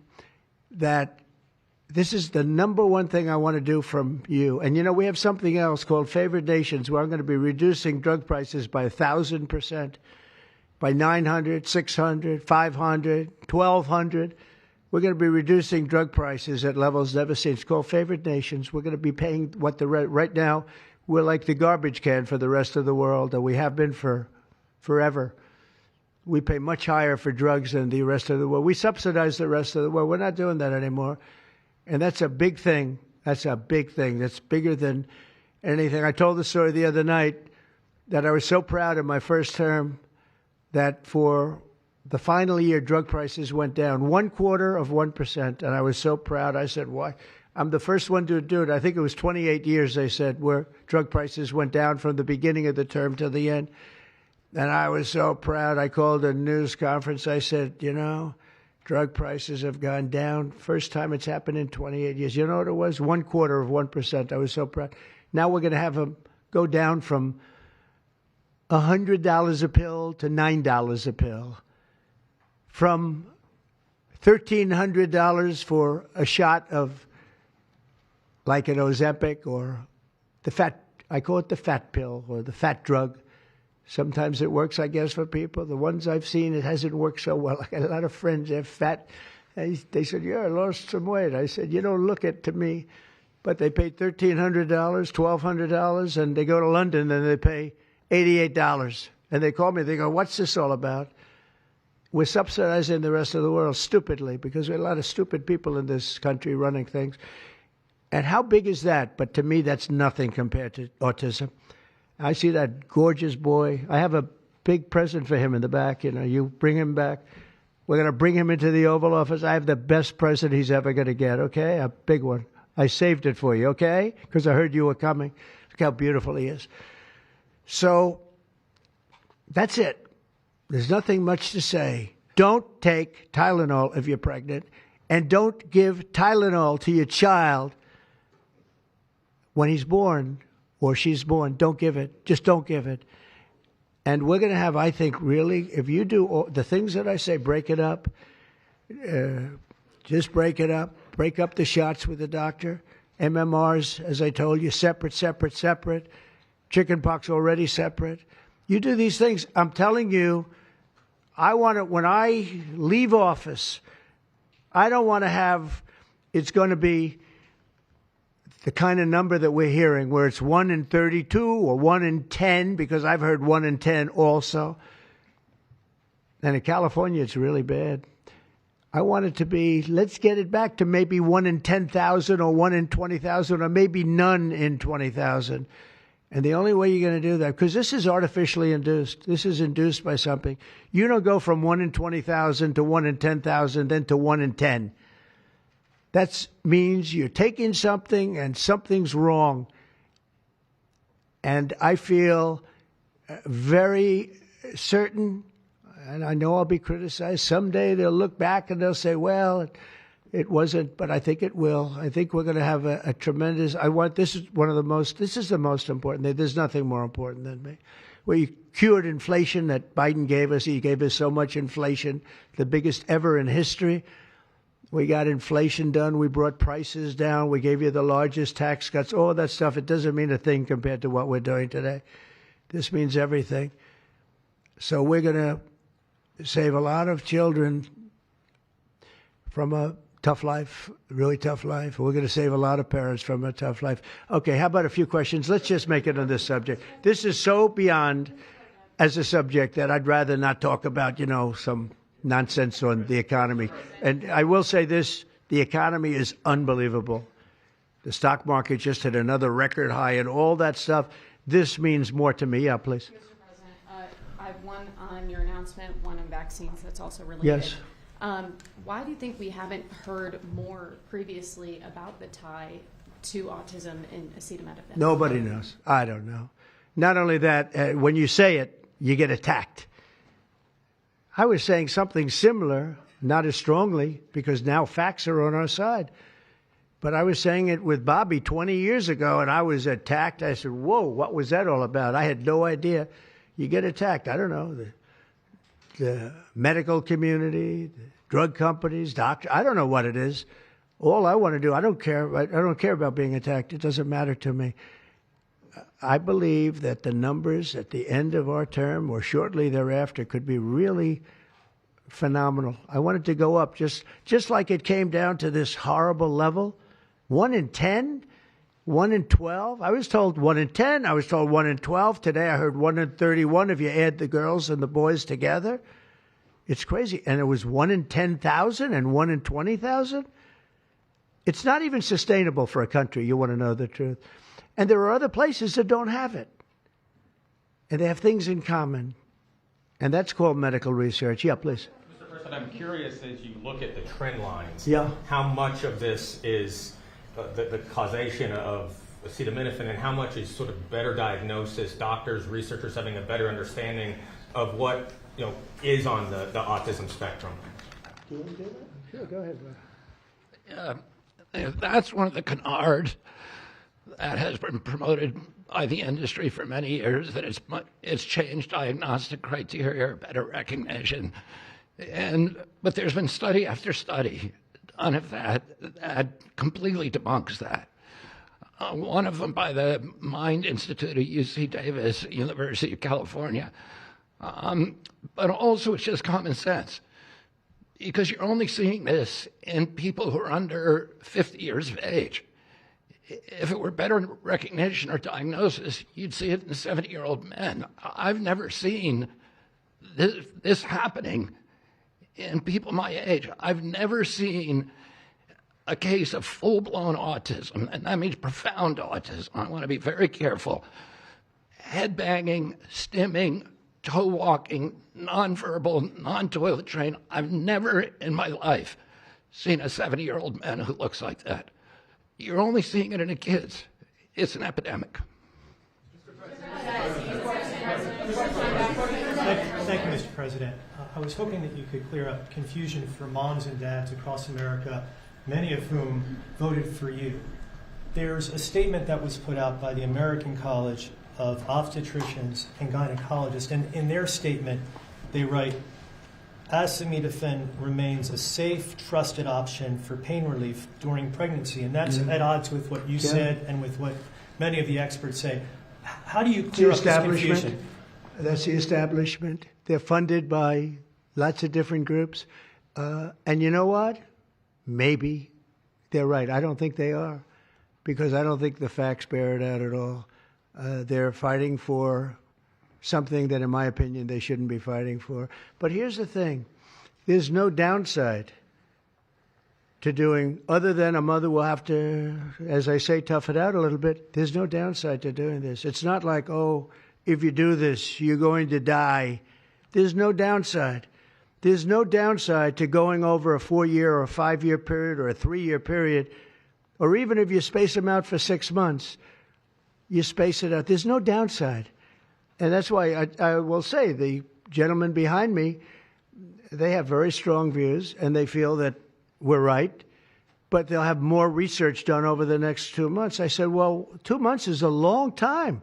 that this is the number one thing I want to do from you. And, you know, we have something else called Favored Nations, where I'm going to be reducing drug prices by 1,000%, by 900, 600, 500, 1,200. We're going to be reducing drug prices at levels never seen. It's called Favored Nations. We're going to be paying what right now, we're like the garbage can for the rest of the world, and we have been for forever. We pay much higher for drugs than the rest of the world. We subsidize the rest of the world. We're not doing that anymore. And that's a big thing. That's a big thing. That's bigger than anything. I told the story the other night that I was so proud in my first term that for the final year, drug prices went down 0.25%. And I was so proud. I said, why? I'm the first one to do it. I think it was 28 years, they said, where drug prices went down from the beginning of the term to the end. And I was so proud. I called a news conference. I said, you know, drug prices have gone down. First time it's happened in 28 years. You know what it was? 0.25%. I was so proud. Now we're going to have them go down from $100 a pill to $9 a pill. From $1,300 for a shot of like an Ozempic or I call it the fat pill or the fat drug. Sometimes it works, I guess, for people. The ones I've seen, it hasn't worked so well. I got a lot of friends, they're fat. They said, yeah, I lost some weight. I said, you don't look it to me. But they paid $1,300, $1,200, and they go to London and they pay $88. And they call me, they go, what's this all about? We're subsidizing the rest of the world stupidly because there are a lot of stupid people in this country running things. And how big is that? But to me, that's nothing compared to autism. I see that gorgeous boy. I have a big present for him in the back. You know, you bring him back. We're going to bring him into the Oval Office. I have the best present he's ever going to get, okay? A big one. I saved it for you, okay? Because I heard you were coming. Look how beautiful he is. So that's it. There's nothing much to say. Don't take Tylenol if you're pregnant, and don't give Tylenol to your child when he's born or she's born. Don't give it. Just don't give it. And we're going to have, I think, really, if you do all the things that I say, break it up. Just break it up. Break up the shots with the doctor. MMRs, as I told you, separate. Chickenpox already separate. You do these things. I'm telling you, I want to, when I leave office, I don't want to have, it's going to be the kind of number that we're hearing where it's 1 in 32 or 1 in 10, because I've heard 1 in 10 also. And in California, it's really bad. I want it to be, let's get it back to maybe 1 in 10,000 or 1 in 20,000 or maybe none in 20,000. And the only way you're going to do that, because this is artificially induced. This is induced by something. You don't go from 1 in 20,000 to 1 in 10,000, then to 1 in 10. That means you're taking something and something's wrong. And I feel very certain, and I know I'll be criticized. Someday they'll look back and they'll say, well, it wasn't, but I think it will. I think we're going to have a tremendous, this is the most important thing. There's nothing more important than me. We cured inflation that Biden gave us. He gave us so much inflation, the biggest ever in history. We got inflation done. We brought prices down. We gave you the largest tax cuts, all that stuff. It doesn't mean a thing compared to what we're doing today. This means everything. So we're going to save a lot of children from a tough life, really tough life. We're going to save a lot of parents from a tough life. Okay, how about a few questions? Let's just make it on this subject. This is so beyond as a subject that I'd rather not talk about, some nonsense on the economy. And I will say this, the economy is unbelievable. The stock market just hit another record high and all that stuff. This means more to me. Yeah, please. Mr. President, I have one on your announcement, one on vaccines that's also related. Yes. Why do you think we haven't heard more previously about the tie to autism in acetaminophen? Nobody knows. I don't know. Not only that, when you say it, you get attacked. I was saying something similar, not as strongly, because now facts are on our side. But I was saying it with Bobby 20 years ago, and I was attacked. I said, whoa, what was that all about? I had no idea. You get attacked. I don't know. The medical community, the drug companies, doctors. I don't know what it is. All I want to do, I don't care. I don't care about being attacked. It doesn't matter to me. I believe that the numbers at the end of our term or shortly thereafter could be really phenomenal. I want it to go up just like it came down to this horrible level. 1 in 10, 1 in 12. I was told 1 in 10. I was told 1 in 12. Today I heard 1 in 31 if you add the girls and the boys together. It's crazy. And it was 1 in 10,000 and 1 in 20,000. It's not even sustainable for a country, you want to know the truth. And there are other places that don't have it. And they have things in common. And that's called medical research. Yeah, please. Mr. President, I'm curious as you look at the trend lines, yeah, how much of this is the causation of acetaminophen and how much is sort of better diagnosis, doctors, researchers having a better understanding of what is on the autism spectrum? Do you want to do that? Sure, go ahead. That's one of the canards that has been promoted by the industry for many years, that it's changed diagnostic criteria, better recognition. But there's been study after study done of that completely debunks that. One of them by the Mind Institute at UC Davis, University of California. But also it's just common sense, because you're only seeing this in people who are under 50 years of age. If it were better recognition or diagnosis, you'd see it in 70-year-old men. I've never seen this happening in people my age. I've never seen a case of full-blown autism, and that means profound autism. I want to be very careful. Head banging, stimming, toe walking, nonverbal, non-toilet trained. I've never in my life seen a 70-year-old man who looks like that. You're only seeing it in the kids. It's an epidemic. Thank you, Mr. President. I was hoping that you could clear up confusion for moms and dads across America, many of whom voted for you. There's a statement that was put out by the American College of Obstetricians and Gynecologists, and in their statement, they write, acetaminophen remains a safe, trusted option for pain relief during pregnancy, and that's at odds with what you said and with what many of the experts say. How do you clear up this confusion? That's the establishment. They're funded by lots of different groups. And you know what? Maybe they're right. I don't think they are, because I don't think the facts bear it out at all. They're fighting for something that, in my opinion, they shouldn't be fighting for. But here's the thing. There's no downside to doing, other than a mother will have to, as I say, tough it out a little bit. There's no downside to doing this. It's not like, oh, if you do this, you're going to die. There's no downside. There's no downside to going over a 4-year or a 5-year period or a 3-year period, or even if you space them out for 6 months, you space it out. There's no downside. And that's why I will say the gentlemen behind me, they have very strong views, and they feel that we're right, but they'll have more research done over the next 2 months. I said, well, 2 months is a long time.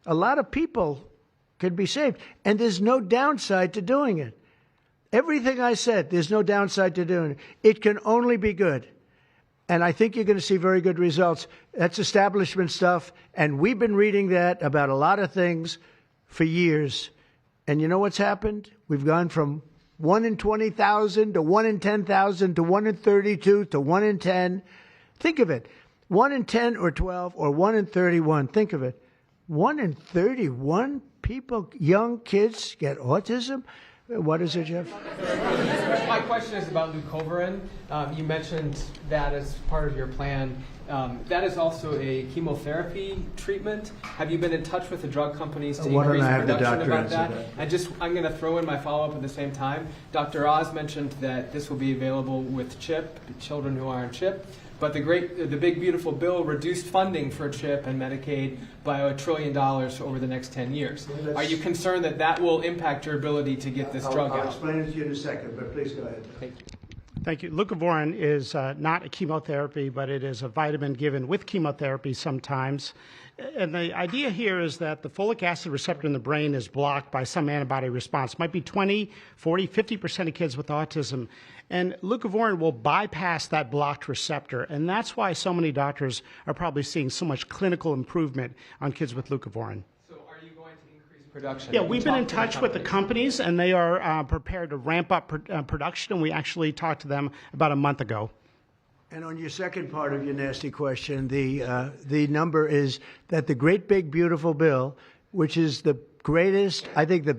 A lot of people could be saved, and there's no downside to doing it. Everything I said, there's no downside to doing it. It can only be good. And I think you're going to see very good results. That's establishment stuff, and we've been reading that about a lot of things for years. And you know what's happened? We've gone from 1 in 20,000 to 1 in 10,000 to 1 in 32 to 1 in 10. Think of it. 1 in 10 or 12 or 1 in 31. Think of it. 1 in 31 people, young kids, get autism? What is it, Jeff? My question is about leucovorin. You mentioned that as part of your plan. That is also a chemotherapy treatment. Have you been in touch with the drug companies to increase production about that? And I'm going to throw in my follow-up at the same time. Dr. Oz mentioned that this will be available with CHIP, children who are on CHIP. But the big beautiful bill reduced funding for CHIP and Medicaid by $1 trillion over the next 10 years. Are you concerned that that will impact your ability to get this drug out? I'll explain it to you in a second, but please go ahead. Thank you. Thank you. Leucovorin is not a chemotherapy, but it is a vitamin given with chemotherapy sometimes. And the idea here is that the folic acid receptor in the brain is blocked by some antibody response. It might be 20, 40, 50% of kids with autism. And leucovorin will bypass that blocked receptor. And that's why so many doctors are probably seeing so much clinical improvement on kids with leucovorin. So are you going to increase production? Yeah, we've been in touch with the companies, and they are prepared to ramp up production. And we actually talked to them about a month ago. And on your second part of your nasty question, the number is that the great big beautiful bill, which is the greatest, I think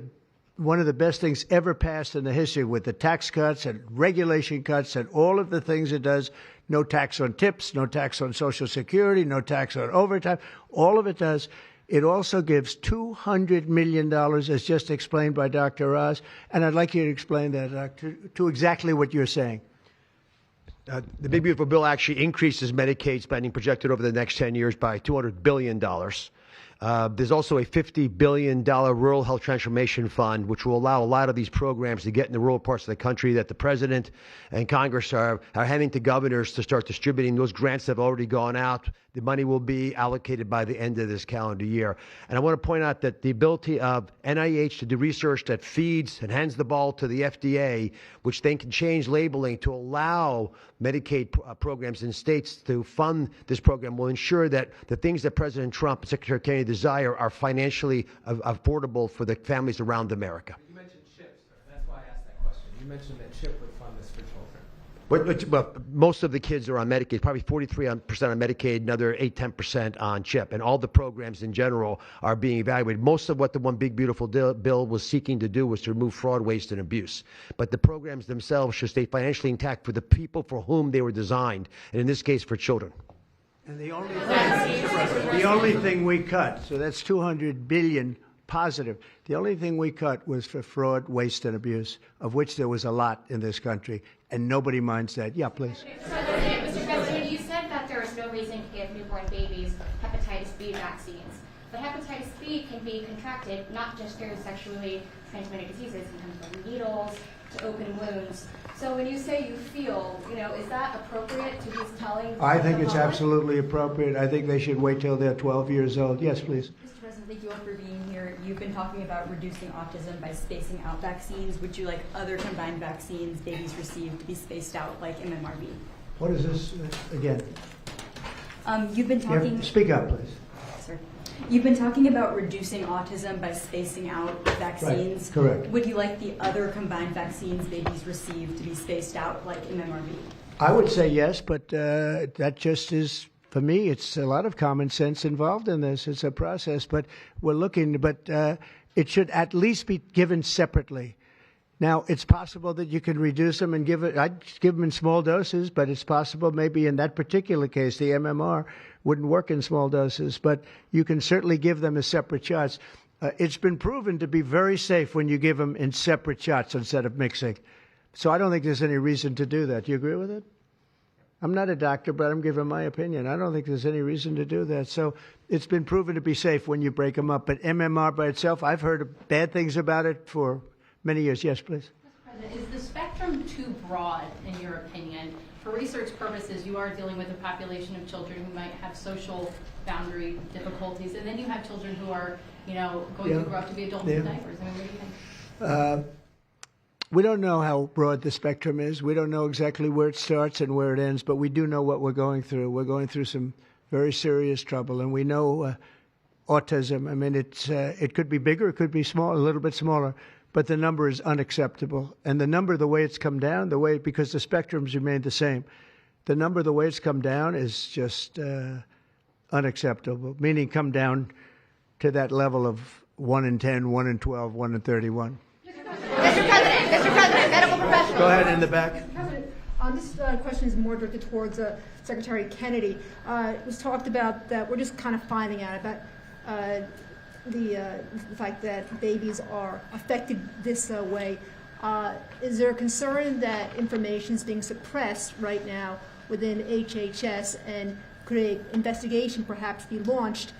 one of the best things ever passed in the history, with the tax cuts and regulation cuts and all of the things it does, no tax on tips, no tax on Social Security, no tax on overtime, all of it does. It also gives $200 million, as just explained by Dr. Oz, and I'd like you to explain that to exactly what you're saying. The Big Beautiful Bill actually increases Medicaid spending projected over the next 10 years by $200 billion. There's also a $50 billion rural health transformation fund, which will allow a lot of these programs to get in the rural parts of the country that the president and Congress are handing to governors to start distributing. Those grants have already gone out. The money will be allocated by the end of this calendar year. And I want to point out that the ability of NIH to do research that feeds and hands the ball to the FDA, which then can change labeling to allow Medicaid programs in states to fund this program, will ensure that the things that President Trump and Secretary Kennedy desire are financially affordable for the families around America. You mentioned CHIP, sir. That's why I asked that question. You mentioned that CHIP would fund this for children. But most of the kids are on Medicaid, probably 43% on Medicaid, another 8-10% on CHIP. And all the programs in general are being evaluated. Most of what the One Big Beautiful Bill was seeking to do was to remove fraud, waste, and abuse. But the programs themselves should stay financially intact for the people for whom they were designed, and in this case, for children. And the only thing we cut, so that's $200 billion positive. The only thing we cut was for fraud, waste, and abuse, of which there was a lot in this country, and nobody minds that. Yeah, please. Mr. President, you said that there is no reason to give newborn babies hepatitis B vaccines. But hepatitis B can be contracted not just through sexually transmitted diseases, it can come from needles to open wounds. So when you say you feel, is that appropriate to be telling? I think it's absolutely appropriate. I think they should wait till they're 12 years old. Yes, please. Mr. President, thank you all for being here. You've been talking about reducing autism by spacing out vaccines. Would you like other combined vaccines babies receive to be spaced out, like MMRV? What is this again? You've been talking. Speak up, please. Sir. You've been talking about reducing autism by spacing out vaccines. Right. Correct. Would you like the other combined vaccines babies receive to be spaced out, like MMRV? I would say yes, but that just is, for me, it's a lot of common sense involved in this. It's a process, but we're looking, but it should at least be given separately. Now, it's possible that you can reduce them and I'd give them in small doses, but it's possible maybe in that particular case, the MMR wouldn't work in small doses, but you can certainly give them as separate shots. It's been proven to be very safe when you give them in separate shots instead of mixing. So I don't think there's any reason to do that. Do you agree with it? I'm not a doctor, but I'm giving my opinion. I don't think there's any reason to do that. So it's been proven to be safe when you break them up. But MMR by itself, I've heard bad things about it for many years. Yes, please. Mr. President, is the spectrum too broad, in your opinion? For research purposes, you are dealing with a population of children who might have social boundary difficulties, and then you have children who are, going to grow up to be adults in diapers. I mean, what do you think? We don't know how broad the spectrum is. We don't know exactly where it starts and where it ends, but we do know what we're going through. We're going through some very serious trouble, and we know autism. I mean, it could be bigger, it could be small, a little bit smaller, but the number is unacceptable. And the number, the way it's come down, because the spectrums remain the same, the number, the way it's come down is just unacceptable, meaning come down to that level of 1 in 10, 1 in 12, 1 in 31. Mr. President, medical professionals. Go ahead in the back. Mr. President, this question is more directed towards Secretary Kennedy. It was talked about that we're just kind of finding out about the fact that babies are affected this way. Is there a concern that information is being suppressed right now within HHS, and could an investigation perhaps be launched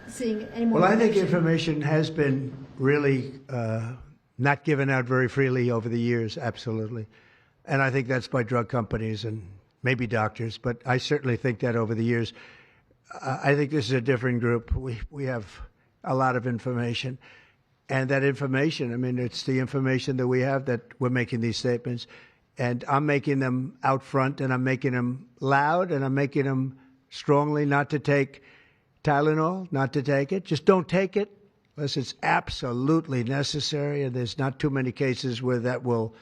seeing any more information? Well, I think information has been really not given out very freely over the years, absolutely. And I think that's by drug companies and maybe doctors, but I certainly think that over the years. I think this is a different group. We have a lot of information. And that information, I mean, it's the information that we have that we're making these statements. And I'm making them out front, and I'm making them loud, and I'm making them strongly not to take Tylenol, not to take it. Just don't take it unless it's absolutely necessary, and there's not too many cases where that will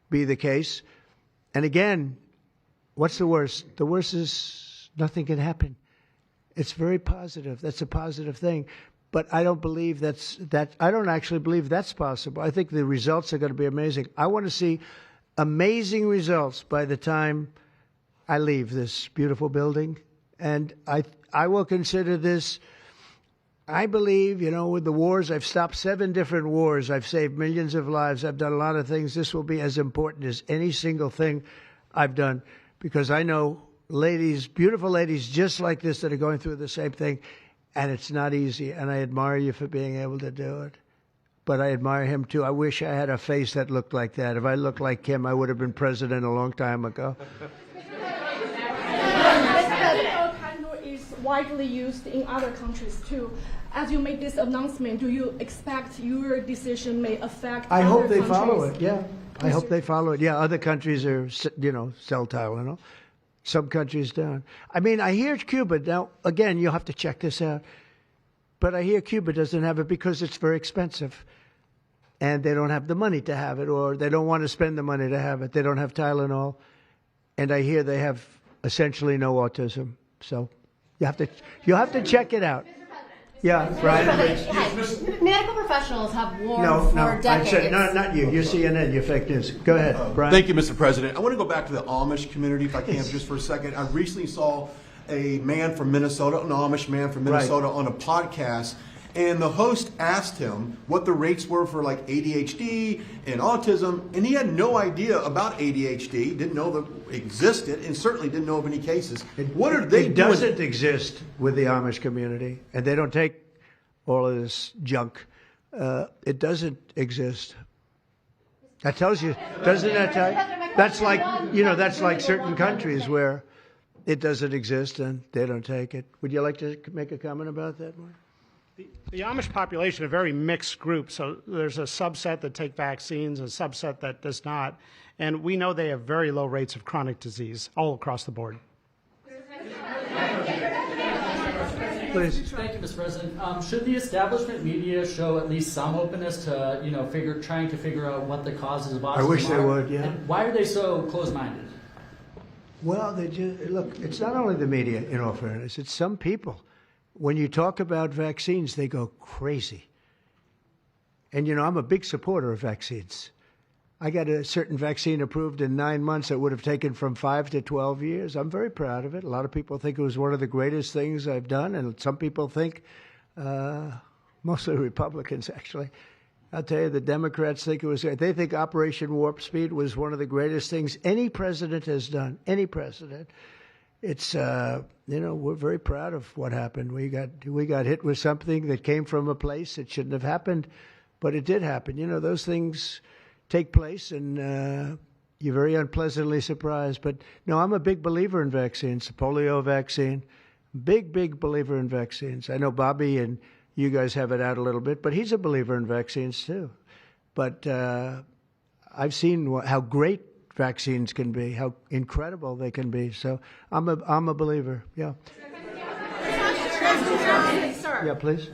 be the case. And again, what's the worst? The worst is nothing can happen. It's very positive. That's a positive thing. But I don't believe I don't actually believe that's possible. I think the results are going to be amazing. I want to see amazing results by the time I leave this beautiful building. And I will consider this, I believe, with the wars, I've stopped 7 different wars. I've saved millions of lives. I've done a lot of things. This will be as important as any single thing I've done, because I know ladies, beautiful ladies just like this that are going through the same thing, and it's not easy. And I admire you for being able to do it. But I admire him, too. I wish I had a face that looked like that. If I looked like him, I would have been president a long time ago. Is widely used in other countries, too. As you make this announcement, do you expect your decision may affect I other hope they countries? follow it, yeah. I hope they follow it. Yeah, other countries are, sell Tylenol. Some countries don't. I mean, I hear Cuba. Now, again, you'll have to check this out. But I hear Cuba doesn't have it because it's very expensive. And they don't have the money to have it, or they don't want to spend the money to have it. They don't have Tylenol. And I hear they have essentially no autism. So you'll have to check it out. Yeah, Brian. Medical professionals have warned for decades. I said, no, not you. You're CNN. You're fake news. Go ahead, Brian. Thank you, Mr. President. I want to go back to the Amish community, if I can, just for a second. I recently saw a man from Minnesota, an Amish man from Minnesota, on a podcast, and the host asked him what the rates were for like ADHD and autism, and he had no idea about ADHD, didn't know that it existed, and certainly didn't know of any cases. What are they doing? It doesn't exist with the Amish community, and they don't take all of this junk. It doesn't exist. That tells you, doesn't that tell you? That's like certain countries where it doesn't exist and they don't take it. Would you like to make a comment about that, Mark? The Amish population, a very mixed group. So there's a subset that take vaccines, a subset that does not. And we know they have very low rates of chronic disease all across the board. Please. Thank you, Mr. President. Should the establishment media show at least some openness to, trying to figure out what the causes of autism are? I wish they would, yeah. And why are they so closed-minded? Well, look, it's not only the media, in all fairness, it's some people. When you talk about vaccines, they go crazy. And, I'm a big supporter of vaccines. I got a certain vaccine approved in 9 months that would have taken from 5 to 12 years. I'm very proud of it. A lot of people think it was one of the greatest things I've done, and some people think, mostly Republicans, actually. I'll tell you, the Democrats think it was, they think Operation Warp Speed was one of the greatest things any president has done, any president. It's, we're very proud of what happened. We got hit with something that came from a place that shouldn't have happened, but it did happen. Those things take place, and you're very unpleasantly surprised. But no, I'm a big believer in vaccines. The polio vaccine, big believer in vaccines. I know Bobby and you guys have it out a little bit, but he's a believer in vaccines too. But I've seen how great vaccines can be, how incredible they can be. So I'm a believer. Yeah. Yeah, please.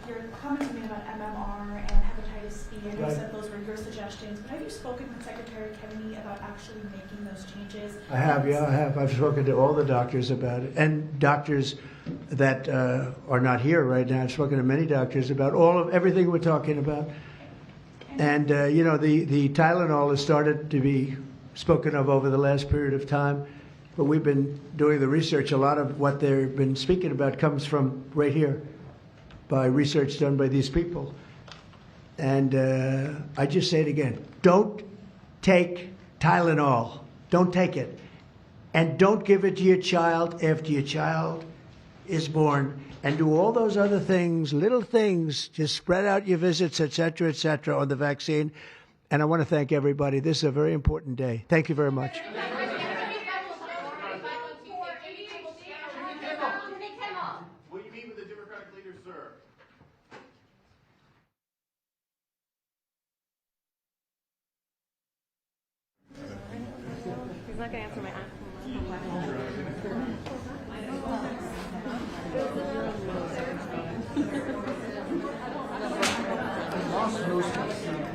Your comments made about MMR and hepatitis B, and you said those were your suggestions, but have you spoken with Secretary Kennedy about actually making those changes? I have, yeah, I have. I've spoken to all the doctors about it, and doctors that are not here right now. I've spoken to many doctors about everything we're talking about. And, the Tylenol has started to be spoken of over the last period of time, but we've been doing the research. A lot of what they've been speaking about comes from right here, by research done by these people. And I just say it again. Don't take Tylenol. Don't take it. And don't give it to your child after your child is born. And do all those other things, little things. Just spread out your visits, et cetera, on the vaccine. And I want to thank everybody. This is a very important day. Thank you very much. Will you meet with the Democratic leader, sir? He's not going to answer my Lost